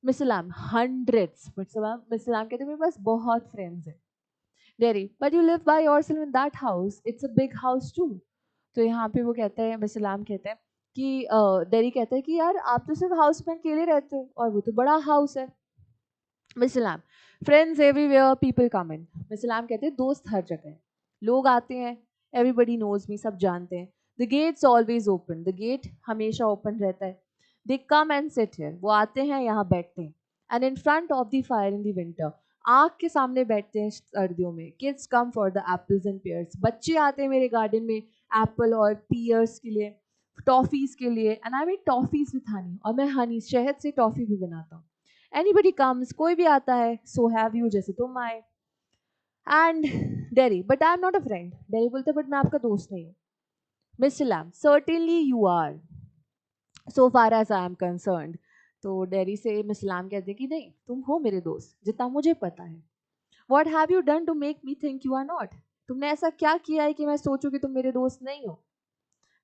Mister Lamb, hundreds. Mr Lamb कहते हैं मेरे पास बहुत फ्रेंड्स हैं. Derry, but you live by yourself in that house, it's a big house too. तो यहाँ पे वो कहते हैं, मिस्टर लैम कहते हैं कि डेरी कहता है कि यार आप तो सिर्फ हाउस में अकेले रहते हो और वो तो बड़ा हाउस है. Mister Lamb, friends everywhere, people come in. Mister Lamb कहते हैं दोस्त हर जगह हैं, लोग आते हैं, एवरीबडी नोज मी, सब जानते हैं. The gates always open, the gate हमेशा ओपन रहता है. They come and sit here, वो आते हैं यहाँ बैठते हैं. And in front of the fire in the winter, आग के सामने बैठते हैं सर्दियों में. Kids come for the apples and pears, बच्चे आते हैं मेरे गार्डन में एप्पल और पियर्स के लिए, टॉफीज के लिए. And I make toffees with Honey, और मैं हनी शहद से टॉफी भी बनाता हूँ. एनीबडी कम्स, कोई भी आता है, सो हैव यू, जैसे तुम आए. And Derry, but I am not a friend. Derry बोलते बट मैं आपका दोस्त नहीं हूँ. Mister Lamb, certainly you are, so far as I am concerned. तो डेरी से मिस लैम कहते हैं कि नहीं, तुम हो मेरे दोस्त जितना मुझे पता है. What have you done to make me think you are not, तुमने ऐसा क्या किया है कि मैं सोचूं कि तुम मेरे दोस्त नहीं हो.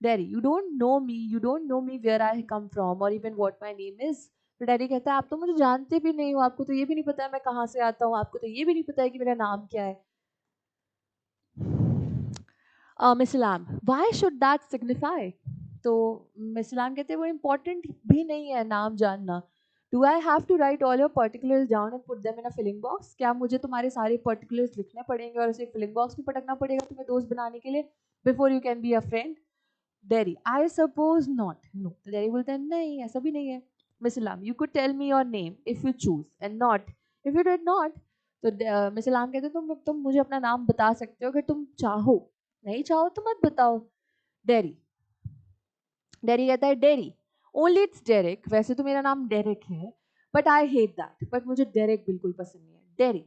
Daddy, you don't know me where I come from और even what my name is. तो डैडी कहता है आप तो मुझे जानते भी नहीं हो, आपको तो ये भी नहीं पता है मैं कहाँ से आता हूँ, आपको तो ये भी नहीं पता है कि मेरा नाम क्या है. Miss Lamb, why should that signify. तो मिस इलाम कहते हैं वो इम्पोर्टेंट भी नहीं है नाम जानना. Do I have to write all your particulars down and put them in a filling box, क्या मुझे तुम्हारे सारे पर्टिकुलर्स लिखने पड़ेंगे और उसे फिलिंग बॉक्स में पटकना पड़ेगा तुम्हें दोस्त बनाने के लिए, before you can be a friend. Derry, I suppose not. No. तो डेरी बोलते हैं नहीं ऐसा भी नहीं है. Miss Lamb, you could tell me your name if you choose and not if you did not. तो मिस इलाम कहते हैं तुम मुझे अपना नाम बता सकते हो अगर तुम चाहो, नहीं चाहो तो मत बताओ. डेरी, डेरी कहता है डेरी, ओनली इट्स डेरिक, वैसे तो मेरा नाम डेरिक है, but I hate that, but मुझे डेरिक बिल्कुल पसंद नहीं है. Derry,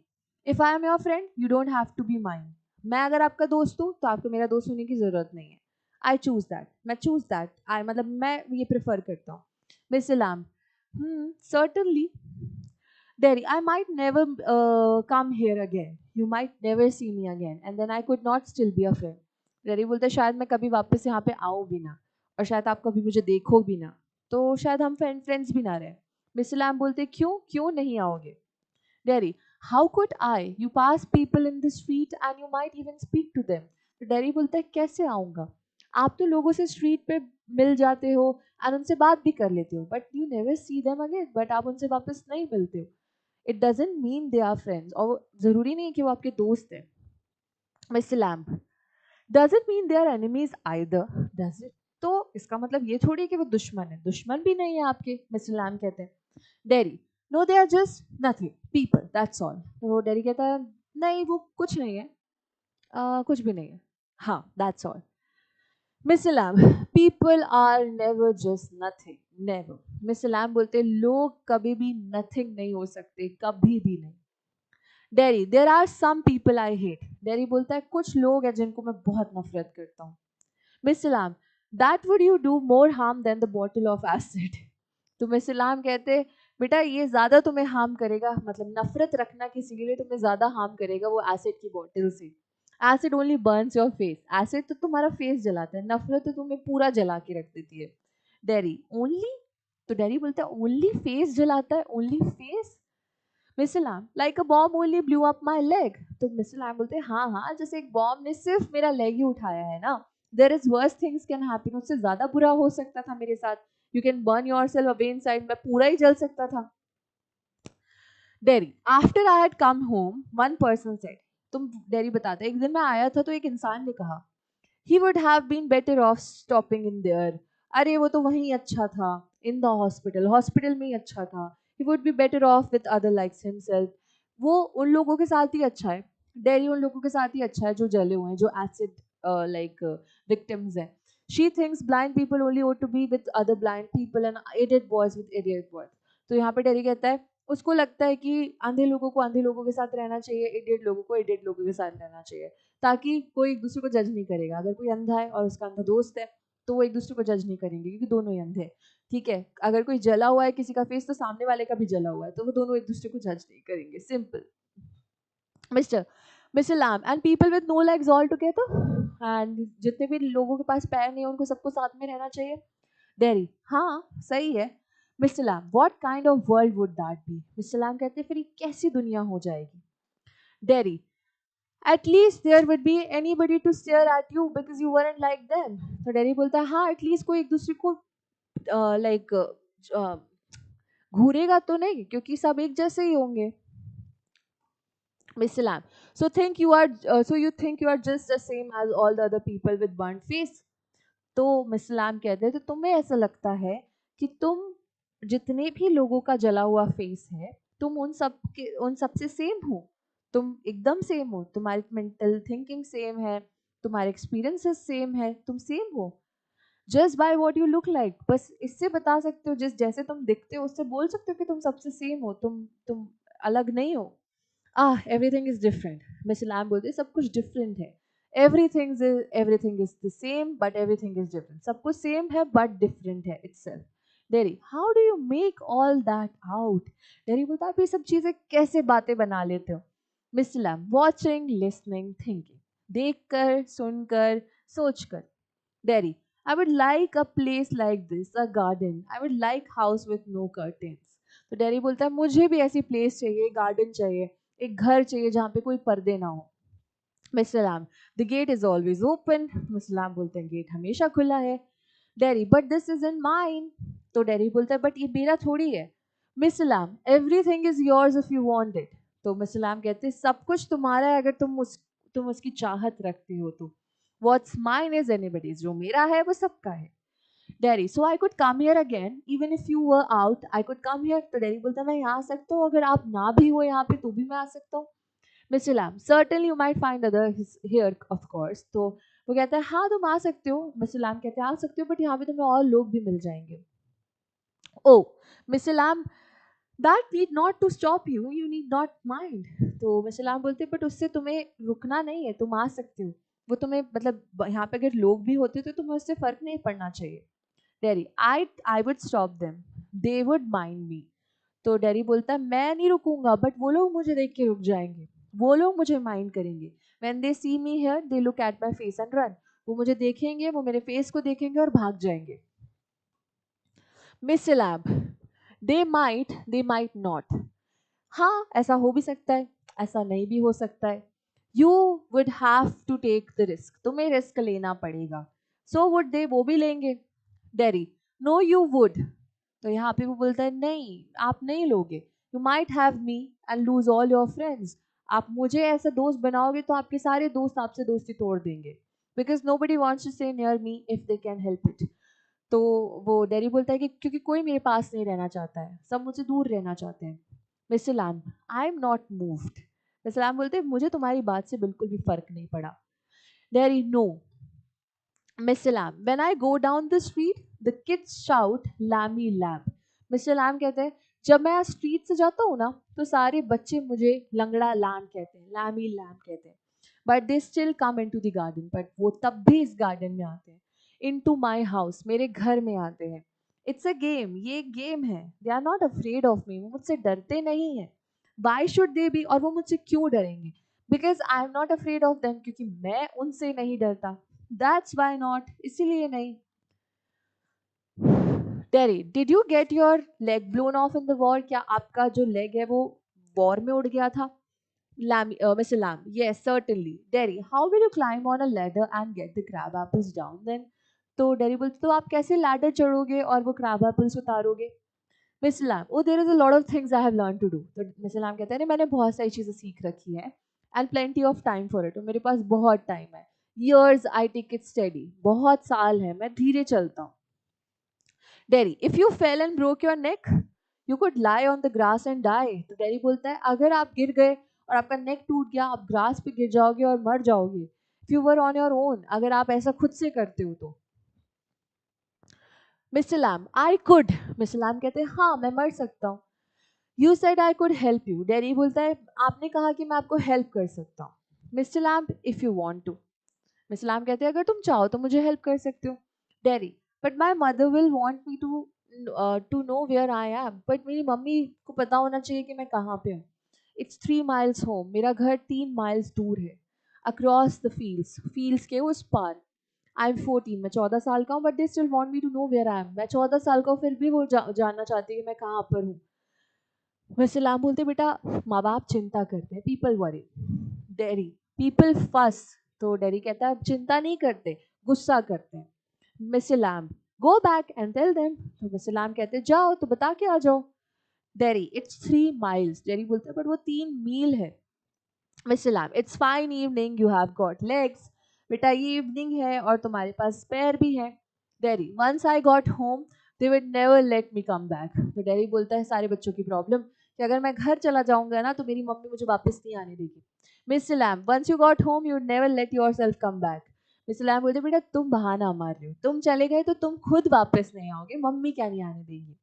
if I am your friend you don't have to be mind, मैं अगर आपका दोस्त हूँ तो आपको मेरा दोस्त होने की जरूरत नहीं है. आई चूज दैट, मैं चूज दैट, आई मतलब मैं ये प्रेफर करता हूँ. Miss Ilam, certainly. Derry, I might never come here again. You might never see me again, and then I could not still be a friend. Derry बोलता है शायद मैं कभी वापस यहाँ पे आऊँ भी ना, और शायद आप कभी मुझे देखो भी ना, तो शायद हम फ्रेंड्स भी ना रहे. मिस लैम बोलते क्यों क्यों नहीं आओगे. Derry, how could I? You pass people in the street and you might even speak to them. तो डेरी बोलता है कैसे आऊँगा, आप तो लोगों से स्ट्रीट पे मिल जाते हो और उनसे बात भी कर लेते हो, but you never see them again, but आप उनसे वापस नहीं मिलते हो. It doesn't mean they are friends, और जरूरी नहीं कि वो आपके दोस्त हैं. Mr Lamb, does it mean they are enemies either, does it, तो इसका मतलब ये थोड़ी कि वो दुश्मन है, दुश्मन भी नहीं है आपके. मिस्टर लैम्प कहते हैं. Derry, no they are just nothing people that's all. तो डेरी कहता है नहीं वो कुछ नहीं है, कुछ भी नहीं है, हाँ that's all. Mr Lamb, people are never just nothing, never. Mr Lamb बोलते लोग कभी भी नथिंग नहीं हो सकते, कभी भी नहीं. Derry, there are some people I hate. Derry बोलता है कुछ लोग हैं जिनको मैं बहुत नफरत करता हूँ. Mister Lamb, that would you do more harm than the bottle of acid. तो मिस्टर लैम कहते बेटा ये ज्यादा तुम्हें हार्म करेगा, मतलब नफरत रखना किसी के लिए तुम्हें ज्यादा हार्म करेगा वो एसिड की बॉटल से. Acid only Burns your face, acid तो तुम्हारा फेस जलाता है, नफरत तो तुम्हें पूरा जला के रख देती है. Dairy, only. तो डेरी बोलता है ओनली फेस जलाता है, only face. Mister Lamb, like a bomb only blew up my leg. तो मिस्टर लैम बोलते हैं हाँ हाँ जैसे एक बॉम्ब ने सिर्फ मेरा लेग ही उठाया है ना, there is worse things can happen, उससे ज्यादा बुरा हो सकता था मेरे साथ. You can burn yourself away inside. मैं पूरा ही जल सकता था. Derry, after I had come home, one person said, तुम डेरी बताते, एक दिन मैं आया था तो एक इंसान ने कहा, he would have been better off stopping in there. अरे वो तो वहीं अच्छा था, in the hospital, hospital में ही अच्छा था. He would be better off with other likes himself. वो उन लोगों के साथ ही अच्छा है. डेरी उन लोगों के साथ ही अच्छा है जो जले हुए हैं, जो एसिड like victims हैं. She thinks blind people only ought to be with other blind people and idiot boys with idiot boys. तो यहाँ पे डेरी कहता है उसको लगता है कि अंधे लोगों को अंधे लोगों के साथ रहना चाहिए, इडियट लोगों को इडियट लोगों के साथ रहना चाहिए, ताकि कोई एक दूसरे को जज नहीं करेगा. अगर कोई अंधा है और उसका अंधा दोस्त है तो वो एक दूसरे को जज नहीं करेंगे क्योंकि दोनों ही अंधे हैं. ठीक है, अगर कोई जला हुआ है किसी का फेस तो सामने वाले का भी जला हुआ है, तो वो दोनों एक दूसरे को जज नहीं करेंगे. Simple. Mr Mr Lamb and people with no legs all together, एंड जितने भी लोगों के पास पैर नहीं है उनको सबको साथ में रहना चाहिए. डेरी, हाँ सही है. Mister Lamb, what kind of world would that be? Mr Lamb कहते हैं फिर ये कैसी दुनिया हो जाएगी? Derry, at least there would be anybody to stare at you because you weren't like them. तो डेरी बोलता है हाँ एटलीस्ट कोई एक दूसरे को लाइक घूरेगा तो नहीं क्योंकि सब एक जैसे ही होंगे. Mr. Lamb, so you think you are just the same as all the other people with burnt face? तो मिस लैम कहते हैं तो तुम्हें ऐसा लगता है कि तुम जितने भी लोगों का जला हुआ फेस है तुम उन सब से सेम हो. तुम एकदम सेम हो, तुम्हारी मेंटल थिंकिंग सेम है, तुम्हारे एक्सपीरियंसेस सेम है, तुम सेम हो. Just by what you look like, बस इससे बता सकते हो, जिस जैसे तुम दिखते हो उससे बोल सकते हो कि तुम सबसे सेम हो, तुम अलग नहीं हो. Everything is different. Miss Lamb बोलते सब कुछ डिफरेंट है. everything is the same but everything is different. सब कुछ सेम है but डिफरेंट है itself. Dairy, how do you make all that out? Dairy बोलता आप ये सब चीजें कैसे बातें बना लेते हो? Mister Lamb, watching, listening, thinking, देखकर, सुनकर, सोचकर. Derry, I would like a place like this, a garden. I would like house with no curtains. तो डेरी बोलता है मुझे भी ऐसी प्लेस चाहिए, गार्डन चाहिए, एक घर चाहिए जहाँ पे कोई पर्दे ना हो. Mister Lamb, the gate is always open. Mister Lamb बोलते हैं गेट हमेशा खुला है. Derry, but this is in mine. तो डेरी बोलता है बट ये मेरा थोड़ी है. Mister Lamb, everything is yours if you want it. तो मिस्टर लैम कहते हैं सब कुछ तुम्हारा है अगर तुम उसकी चाहत रखते हो तो. व्हाट्स माइन इज एनीबडीज, जो मेरा है वो सबका है. Dairy, so I could come here again even if you were out, I could come here. तो डेरी बोलता है मैं यहाँ आ सकता हूँ, अगर आप ना भी हो यहाँ पे तो भी मैं आ सकता हूँ. Mister Lamb, certainly you might find others here of course. तो वो कहता है हाँ तुम आ सकते हो. मिस्टर लैम कहते हैं आ सकते हो बट यहाँ पे तुम्हें और लोग भी मिल जाएंगे. Oh mister Lamb, that need not to stop you, you need not mind. तो मिस्टर लैम बोलते हैं बट उससे तुम्हें रुकना नहीं है, तुम आ सकते हो. वो तुम्हें मतलब यहाँ पे अगर लोग भी होते तो तुम्हें उससे फर्क नहीं पड़ना चाहिए. Dairy, I would stop them, they would mind मी. तो डेरी बोलता है मैं नहीं रुकूंगा बट वो लोग मुझे देख के रुक जाएंगे, वो लोग मुझे माइंड करेंगे. When they see me here they look at my face and run. वो मुझे देखेंगे, वो मेरे फेस को देखेंगे और भाग जाएंगे. Mister lab, they might not. हाँ ऐसा हो भी सकता है, ऐसा नहीं भी हो सकता है. You would have to take the risk, तुम्हें रिस्क लेना पड़ेगा. सो वुड दे, वो भी लेंगे. Derry, no you would. तो यहाँ पे वो बोलता है नहीं आप नहीं लोगे. You might have me and lose all your friends. आप मुझे ऐसा दोस्त बनाओगे तो आपके सारे दोस्त आपसे दोस्ती तोड़ देंगे. Because nobody wants to stay near me if they can help it. तो वो डेरी बोलता है कि क्योंकि कोई मेरे पास नहीं रहना चाहता है, सब मुझसे दूर रहना चाहते हैं. Mister Lamb, I am not moved. Mister Lamb बोलते हैं मुझे तुम्हारी बात से बिल्कुल भी फर्क नहीं पड़ा. Derry, no. Mister Lamb, when I go down the street the kids shout Lamey Lamb. Mister Lamb कहते हैं जब मैं स्ट्रीट से जाता हूँ ना तो सारे बच्चे मुझे लंगड़ा लैम कहते हैं, लैमी लैम कहते हैं. But they still come in to the garden, but वो तब भी इस गार्डन में आते हैं. इन टू माई हाउस, मेरे घर में आते हैं. इट्स अ गेम, ये एक गेम है. They are not afraid of me, वो मुझसे डरते नहीं है. वाई शुड दे बी, और वो मुझसे क्यों डरेंगे? Because I am not afraid of them, क्योंकि मैं उनसे नहीं डरता. दैट्स वाई नॉट, इसीलिए नहीं. Dairy, did you get your leg blown of in the war? क्या आपका जो लेग है वो वॉर में उड़ गया था? Mr. Lamb, yes, certainly. Derry, how will you climb on a ladder and get the crab apples down then? तो डैडी बोलते तो आप कैसे लैडर चढ़ोगे और वो क्रैब एप्पल्स उतारोगे? Mister Lamb, oh there is a lot of things I have learn to do. तो मिस्टर लैम कहते हैं मैंने बहुत सारी चीज़ें सीख रखी है and plenty of time for it, और मेरे पास बहुत टाइम है। Years I take it steady, बहुत साल है, मैं धीरे चलता हूँ। Daddy, if you fail and broke your neck you could lie on the grass and die. तो डैडी बोलता है अगर आप गिर गए और आपका नेक टूट गया, आप ग्रास पे गिर जाओगे और मर जाओगे। If you were on your own, अगर आप ऐसा खुद से करते हो तो। Mister Lamb, I could. Mister Lamb कहते हैं हाँ मैं मर सकता हूँ। You said I could help you. Daddy बोलता है आपने कहा कि मैं आपको हेल्प कर सकता हूँ। Mister Lamb, if you want to. Mister Lamb कहते हैं अगर तुम चाहो तो मुझे हेल्प कर सकते हो। Daddy, but my mother will want me to know where I am. But मेरी मम्मी को पता होना चाहिए कि मैं कहाँ पे हूँ। इट्स 3 miles होम, मेरा घर 3 miles दूर है। अक्रॉस द फील्ड्स के उस पार। आई एम 14, मैं 14 साल का हूँ, but they still want me to know where I am. मैं 14 साल का हूँ, फिर भी वो जानना चाहती है कि मैं कहाँ पर हूँ। मिस्टर लैम बोलते बेटा माँ बाप चिंता करते हैं, पीपल वरी। डैडी, पीपल फस। तो डैडी कहता है चिंता नहीं करते, गुस्सा करते हैं। Mister Lamb, go back and tell them. तो मिस्टर लैम कहते हैं जाओ तो बता के आ जाओ। Daddy, it's 3 miles। डैडी बोलते हैं बट वो 3 मील है। Mister Lamb, it's fine evening, you have got legs. बेटा ये इवनिंग है और तुम्हारे पास पैर भी है। Daddy, once I got home they would never let me come back. तो डैडी बोलता है सारे बच्चों की प्रॉब्लम कि अगर मैं घर चला जाऊंगा ना तो मेरी मम्मी मुझे वापस नहीं आने देगी। Mister Lamb, once you got home you would never let yourself come back. Mister Lamb बोलते बेटा तुम बहाना मार रहे हो, तुम चले गए तो तुम खुद वापस नहीं आओगे, मम्मी क्या नहीं आने देगी।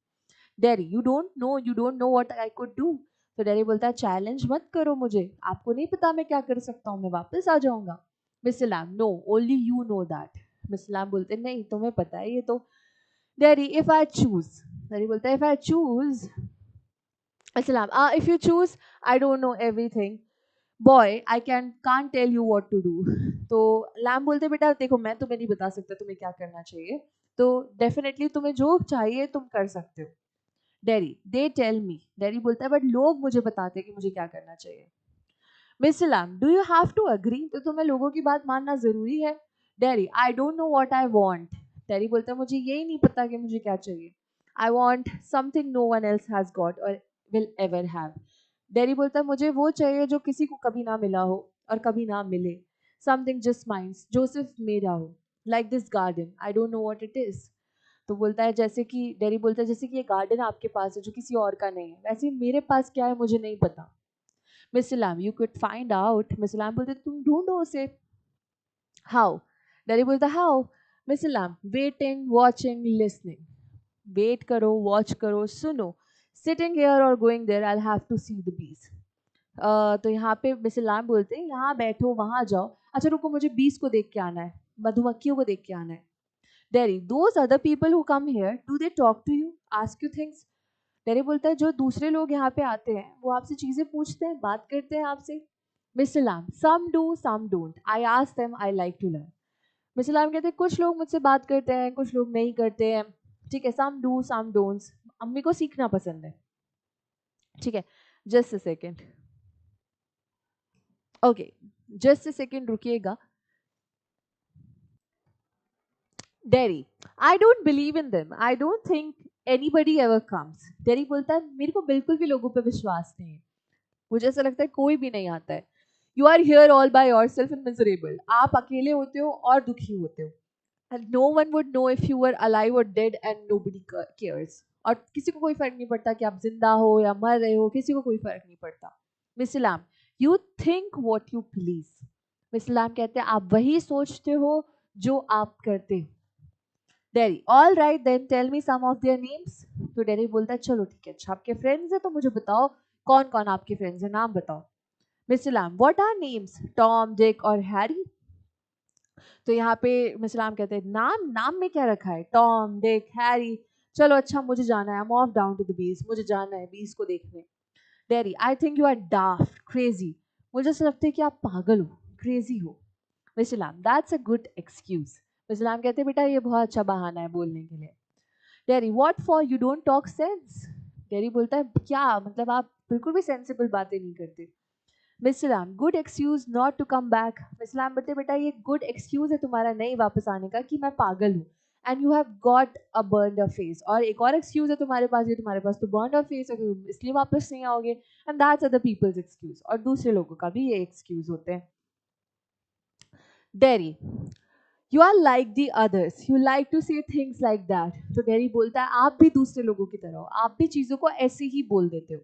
Daddy, you don't know what I could do. तो डैडी बोलता है चैलेंज मत करो मुझे, आपको नहीं पता मैं क्या कर सकता हूँ, मैं वापस आ जाऊंगा। Mister Lamb, no only you know that. Mister Lamb बोलते नहीं तुम्हें पता है ये तो। Daddy, if I choose. Daddy बोलता है if I choose. Mister Lamb, if you choose I don't know everything boy, I can't tell you what to do. तो लैम बोलते बेटा देखो मैं तुम्हें नहीं बता सकता तुम्हें क्या करना चाहिए, तो डेफिनेटली तुम्हें जो चाहिए तुम कर सकते हो। Daddy, they tell me. Daddy बोलता है बट लोग मुझे बताते हैं कि मुझे क्या करना चाहिए। Mister Lamb, do you have to agree. तो तुम्हें लोगों की बात मानना जरूरी है। Daddy, I don't know what I want. Daddy बोलता है मुझे यही नहीं पता कि मुझे क्या चाहिए। I want something no one else has got or will ever have. Daddy बोलता है मुझे वो चाहिए जो किसी को कभी ना मिला हो और कभी ना मिले। समथिंग जस्ट माइंस, जो सिर्फ मेरा हो। Like this garden, I don't know what it is. तो बोलता है जैसे कि डैडी बोलता है जैसे कि ये गार्डन आपके पास है जो किसी और का नहीं है, वैसे ही मेरे पास क्या है मुझे नहीं पता। Mister Lamb, you could find out. Mister Lamb बोलते तुम ढूंढो उसे। हाउ। डैडी बोलता how. Mister Lamb, waiting watching listening. Wait करो, वॉच करो, सुनो। Sitting here or going there, I have to see the bees. तो यहाँ पे मिस्टर लैम बोलते हैं यहाँ बैठो वहां जाओ, अच्छा रुको मुझे बीज को देख के आना है, मधुमक्खियों को देख के आना है। Daddy, those other people who come here, do they talk to you, ask you things? Daddy बोलता है जो दूसरे लोग यहाँ पे आते हैं वो आपसे चीजें पूछते हैं, बात करते हैं आपसे। Mister Lamb, some do some don't, I ask them, I like to learn। Mister Lamb कहते हैं कुछ लोग मुझसे बात करते हैं कुछ लोग नहीं करते हैं, ठीक है, some do some don'ts, अम्मी को सीखना पसंद है। ठीक है, just a second, okay just a second रुकिएगा। Daddy, I don't believe in them, I don't think anybody ever comes. Daddy बोलता है मेरे को बिल्कुल भी लोगों पे विश्वास नहीं है, मुझे ऐसा लगता है कोई भी नहीं आता है। You are here all by yourself and miserable, आप अकेले होते हो और दुखी होते हो। And no one would know if you were alive or dead and nobody cares. और किसी को कोई फर्क नहीं पड़ता कि आप जिंदा हो या मर रहे हो, किसी को कोई फर्क नहीं पड़ता। Mister Lamb, you think what you please. Mister Lamb कहते हैं आप वही सोचते हो जो आप करते हो। Daddy, all right then tell me some of their names. तो डैडी बोलता है चलो ठीक है, अच्छा आपके फ्रेंड्स हैं तो मुझे बताओ कौन कौन आपके फ्रेंड्स हैं, नाम बताओ। Mister Lamb, what are names, Tom Dick और हैरी। तो यहाँ पे मिस्टर लैम कहते हैं नाम, नाम में क्या रखा है, टॉम डिक हैरी। चलो अच्छा मुझे जाना है, I am off down to the beach, मुझे जाना है बीच को देखने। Daddy, I think you are daft crazy, मुझे ऐसा लगता है कि आप पागल हो, क्रेजी हो। Mister Lamb, that's a good excuse. Mister Lamb कहते हैं बेटा ये बहुत अच्छा बहाना है बोलने के लिए। Daddy, what for, you don't talk sense. Daddy बोलता है क्या मतलब आप बिल्कुल भी सेंसिबल बातें नहीं करते। Mister Lamb, good excuse not to come back. Mister Lamb बोलते बेटा ये गुड एक्सक्यूज है तुम्हारा नहीं वापस आने का कि मैं पागल हूँ, and you have got a burned a face, और एक और एक्सक्यूज है तुम्हारे पास, ये तुम्हारे पास तो बर्न्ड अ फेस है, तुम इसलिए वापस नहीं आओगे, and that's other people's excuse, और दूसरे लोगों का भी ये एक्सक्यूज होते हैं. Derry, you are like the others, you like to say things like that. तो डेरी बोलता है आप भी दूसरे लोगों की तरह हो, आप भी चीज़ों को ऐसे ही बोल देते हो.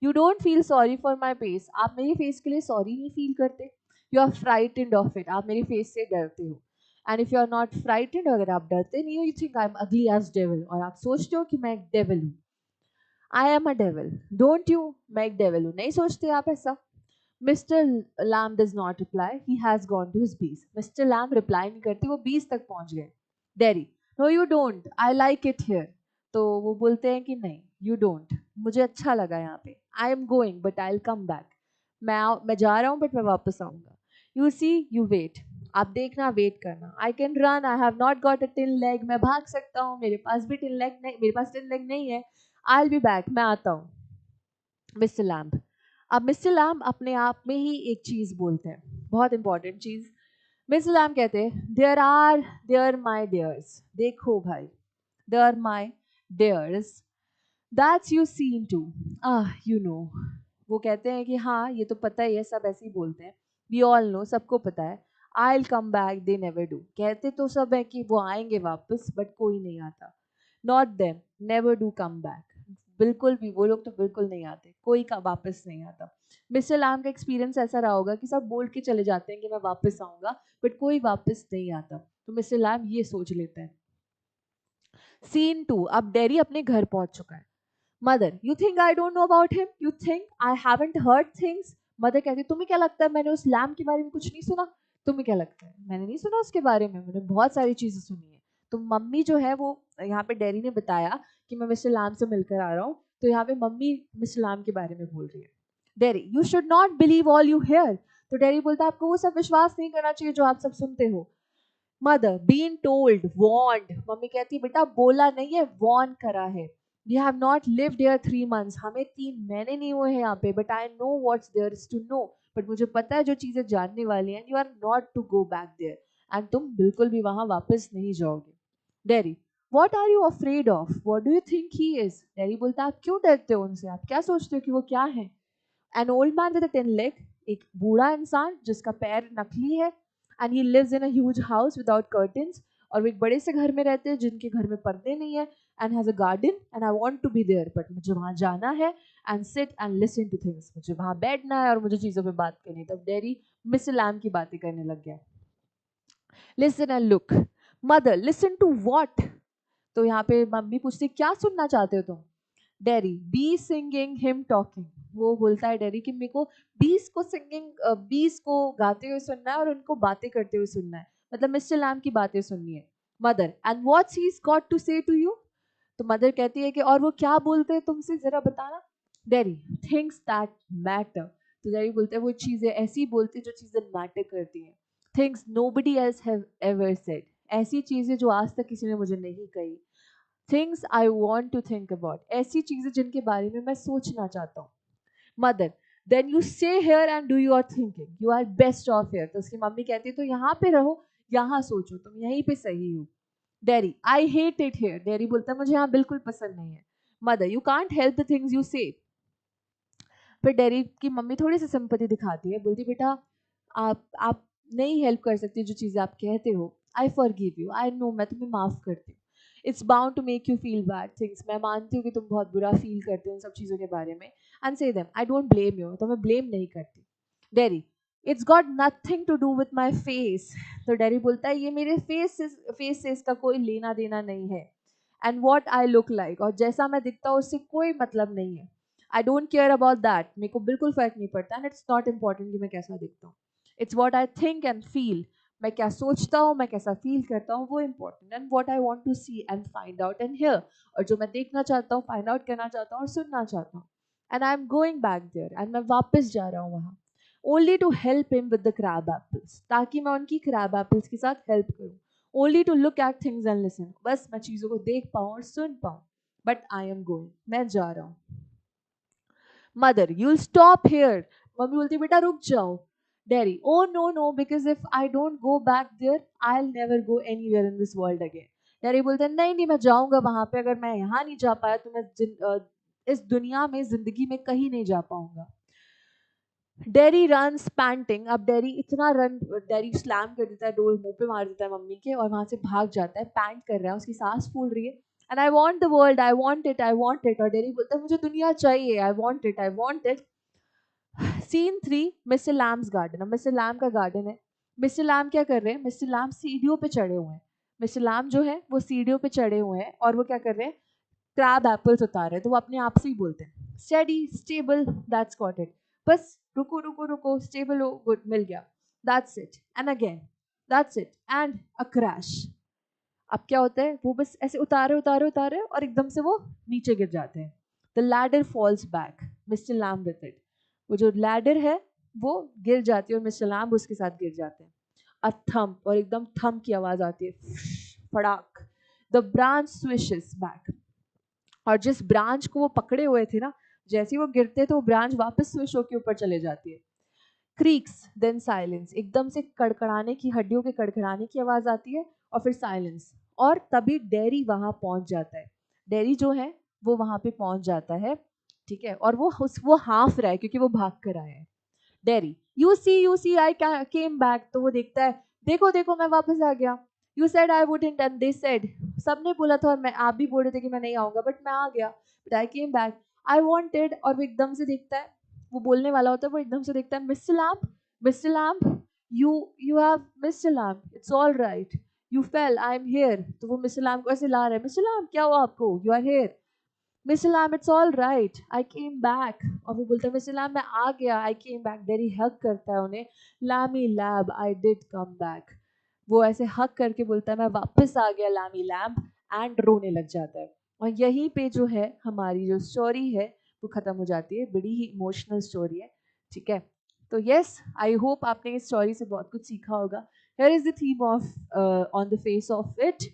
You don't feel sorry for my face, आप मेरे फेस के लिए सॉरी नहीं फील करते. You are frightened of it, आप मेरे फेस से डरते हो. And if you are not frightened, अगर आप डरते नहीं हो, you think I am ugly as devil, और आप सोचते हो कि मैं एक डेविल हूँ. I am a devil, don't you, मैं एक डेविल हूँ, नहीं सोचते आप ऐसा? Mr. Lamb does not reply. He has gone to his bees. Mr. Lamb reply नहीं करते, वो bees तक पहुंच गए. Derry, no you don't. I like it here. तो वो बोलते हैं कि नहीं, you don't. मुझे अच्छा लगा यहाँ पे. I am going, but I'll come back. मैं जा रहा हूँ, but मैं वापस आऊँगा. You see, you wait. आप देखना, वेट करना. I can run. I have not got a tin leg. मैं भाग सकता हूँ. मेरे पास भी tin leg नहीं, मेरे पास tin leg नहीं है. I'll be back. मैं आता हूँ. Mister lamb. अब मिस्टर लैम्ब अपने आप में ही एक चीज बोलते हैं, बहुत इंपॉर्टेंट चीज. मिस्टर लैम्ब कहते हैं देयर माय डियर्स, देखो भाई, there my dears, that's you seen to, you know. वो कहते हैं कि हाँ ये तो पता ही है, सब ऐसे ही बोलते हैं, वी ऑल नो, सबको पता है. I will come back, they never do. कहते तो सब है कि वो आएंगे वापस, बट कोई नहीं आता. Not them, never do come back. बिल्कुल भी, वो लोग तो बिल्कुल नहीं आते, कोई का वापस नहीं आता. मिस्टर लैम का एक्सपीरियंस ऐसा रहा होगा कि सब बोल के चले जाते हैं कि मैं वापस आऊंगा, बट कोई वापस नहीं आता. तो मिस्टर लैम ये सोच लेते हैं. सीन 2, अब डेरी अपने घर पहुंच चुका है. Mother, you think I don't know about him, you think I haven't heard things. Mother कहती है तुम्हें क्या लगता है मैंने उस लैम के बारे में कुछ नहीं सुना? तुम्हें क्या लगता है मैंने नहीं सुना उसके बारे में? मैंने बहुत सारी चीजें सुनी है. तो मम्मी जो है वो, यहाँ पे डेरी ने बताया कि मैं मिस्टर लैम से मिलकर आ रहा हूँ, तो यहाँ पे मम्मी मिस्टर लैम के बारे में बोल रही है. Derry, you should not believe all you hear. तो डेरी बोलता है आपको वो सब विश्वास नहीं करना चाहिए जो आप सब सुनते हो. Mother, been told, warned. Mummy कहती है बेटा बोला नहीं है, वॉर्न करा है. We have not lived here 3 months, हमें 3 महीने नहीं हुए हैं यहाँ पे, but I know what's there is to know. But मुझे पता है जो चीजें जानने वाली हैं. You are not to go back there, and तुम बिल्कुल भी वहां वापस नहीं जाओगे. Derry, what are you afraid of, what do you think he is. Derry बोलता है आप क्यों डरते हो उनसे, आप क्या सोचते हो कि वो क्या है? An old man with a tin leg, एक बूढ़ा इंसान जिसका पैर नकली है. And he lives in a huge house without curtains, और वो एक बड़े से घर में रहते हैं जिनके घर में पर्दे नहीं है. And has a garden, and I want to be there, but मुझे वहां जाना है and sit and listen to things, मुझे वहां बैठना है और मुझे चीजों पे बात करनी है. तब डेरी मिस्टर लैम की बातें करने लग गया. Listen and look. Mother, listen to what. तो यहाँ पे मम्मी पूछती क्या सुनना चाहते हो तुम? Dairy, be singing him talking. वो बोलता है डेरी कि मेरे को बीस को सिंगिंग, बीस को गाते हुए सुनना है और उनको बातें करते हुए सुनना है, मतलब मिस्टर लैम की बातें सुननी है. Mother, and what's he got to say to you. तो मदर कहती है कि और वो क्या बोलते हैं तुमसे, जरा बताना. Dairy, things that matter. तो डेरी बोलते हैं वो चीजें ऐसी बोलती जो चीजें मैटर करती हैं. Things nobody else have ever said, ऐसी चीजें जो आज तक किसी ने मुझे नहीं कही. Things I want to think about, ऐसी चीजें जिनके बारे में मैं सोचना चाहता हूँ. Mother, then you stay here and do your thinking, you are best off here. तो उसकी मम्मी कहती है तो यहाँ पे रहो, यहाँ सोचो, तुम यहीं पे सही हो. Dairy, I hate it here. Dairy बोलता है मुझे यहाँ बिल्कुल पसंद नहीं है. Mother, you can't help the things you से. फिर डेरी की मम्मी थोड़ी सी सिंपैथी दिखाती है, बोलती बेटा आप नहीं हेल्प कर सकती जो चीज़ें आप कहते हो. I forgive you, I know, मैं तुम्हें माफ़ करती हूँ. It's bound to make you feel bad things, मैं मानती हूँ कि तुम बहुत बुरा फील करते हो इन सब चीज़ों के बारे में. And say them, I don't blame you, तो मैं ब्लेम नहीं करती. Derry, it's got nothing to do with my face. तो डेरी बोलता है ये मेरे फेस से इसका कोई लेना देना नहीं है. And what I look like, और जैसा मैं दिखता हूँ उससे कोई मतलब नहीं है. I don't care about that, मेरे को बिल्कुल फर्क नहीं पड़ता. एंड इट्स नॉट इम्पॉर्टेंट कि मैं कैसा दिखता हूँ. It's what I think and feel, मैं क्या सोचता हूँ, मैं कैसा फील करता हूँ, वो important. And what I want to see and find out and hear, और जो मैं देखना चाहता हूँ, फाइंड आउट करना चाहता हूँ और सुनना चाहता हूँ. And I am going back there, and मैं वापस जा रहा हूँ वहाँ, only to help him with the crab apples, ताकि मैं उनकी क्रैब एप्पल्स के साथ हेल्प करूँ. Only to look at things and listen, बस मैं चीज़ों को देख पाऊँ और सुन पाऊँ. बट आई एम गोइंग, मैं जा रहा हूँ. Mother, you'll stop here. Mummy बोलती बेटा रुक जाओ. Derry, oh no no, because if I don't go back there I will never go anywhere in this world again. Daddy बोलते हैं नहीं नहीं मैं जाऊंगा वहां पे, अगर मैं यहाँ नहीं जा पाया तो मैं इस दुनिया में जिंदगी में कहीं नहीं जा पाऊंगा। Dairy runs painting. अब डेरी इतना रन, डेरी स्लैम कर देता है डोर, मुंह पे मार देता है मम्मी के और वहां से भाग जाता है, पैंट कर रहा है, उसकी सांस फूल रही है। And I want the world, I want it, I want it. और डेरी बोलता है मुझे दुनिया चाहिए, I want it, I want it. Scene 3, mister Lamb's garden. अब मिस्टर लैम का गार्डन है। मिस्टर लैम क्या कर रहे हैं, मिस्टर लैम सीढ़ियों पे चढ़े हुए हैं। मिस्टर लैम जो है वो सीढ़ियों पे चढ़े हुए हैं और वो क्या कर रहे हैं, क्रैब एप्पल्स उतार रहे हैं। तो वो अपने आप से ही बोलते हैं steady stable that's got it, बस रुको रुको रुको, स्टेबल हो, गुड, मिल गया, that's it, and again that's it, and a crash. अब क्या होता है, वो बस ऐसे उतारे उतारे उतारे और एकदम से वो नीचे गिर जाते हैं। The ladder falls back, mister Lamb with it. वो जो लैडर है वो गिर जाती है और मिस्टर लैम उसके साथ गिर जाते हैं। अ थंप, और एकदम थंप की आवाज आती है, फड़ाक। द ब्रांच स्विशेस बैक, और जिस ब्रांच को वो पकड़े हुए थे ना, जैसे ही वो गिरते तो वो ब्रांच वापस स्विश होके ऊपर चले जाती है। क्रीक्स देन साइलेंस, एकदम से कड़कड़ाने की, हड्डियों के कड़कड़ाने की आवाज आती है और फिर साइलेंस। और तभी डेरी वहां पहुंच जाता है। डेरी जो है वो वहां पे पहुंच जाता है, ठीक है, और वो हाफ रहा है क्योंकि वो भाग कर आया है। Derry, you see I came back. तो वो देखता है, देखो देखो मैं वापस आ गया। You said I wouldn't and they said, सबने बोला था और मैं, आप भी बोल रहे थे कि मैं नहीं आऊंगा, बट मैं आ गया, but I came back, I wanted. और वो एकदम से देखता है, वो बोलने वाला होता है, वो एकदम से देखता है, mister lamp, you you have mister lamp, it's all right, you fail, I am here. तो वो मिस्टर लैम्प को ऐसे ला रहा है, मिस्टर लैम्प क्या हुआ आपको, you are here, mister Lamb it's all right, I came back. और वो बोलता है मिस्टर लैम मैं आ गया, आई केम बैक। डेरी हक करता है उन्हें, Lammy lab I did come back. वो ऐसे हक करके बोलता है मैं वापस आ गया लैमी लैम्प, एंड रोने लग जाता है। और यहीं पे जो है हमारी जो स्टोरी है वो खत्म हो जाती है। बड़ी ही इमोशनल स्टोरी है, ठीक है। तो यस, आई होप आपने इस स्टोरी से बहुत कुछ सीखा होगा। Here is the theme of on the face of it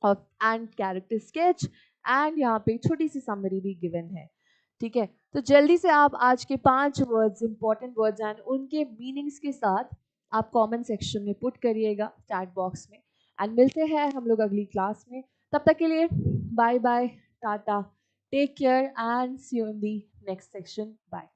of and character sketch, and यहाँ पे छोटी सी समरी भी गिवन है, ठीक है। तो जल्दी से आप आज के 5 वर्ड्स, इंपॉर्टेंट वर्ड्स एंड उनके मीनिंग्स के साथ आप कमेंट सेक्शन में पुट करिएगा, चैट बॉक्स में। एंड मिलते हैं हम लोग अगली क्लास में, तब तक के लिए bye bye, tata, take care and see you in the next section, bye.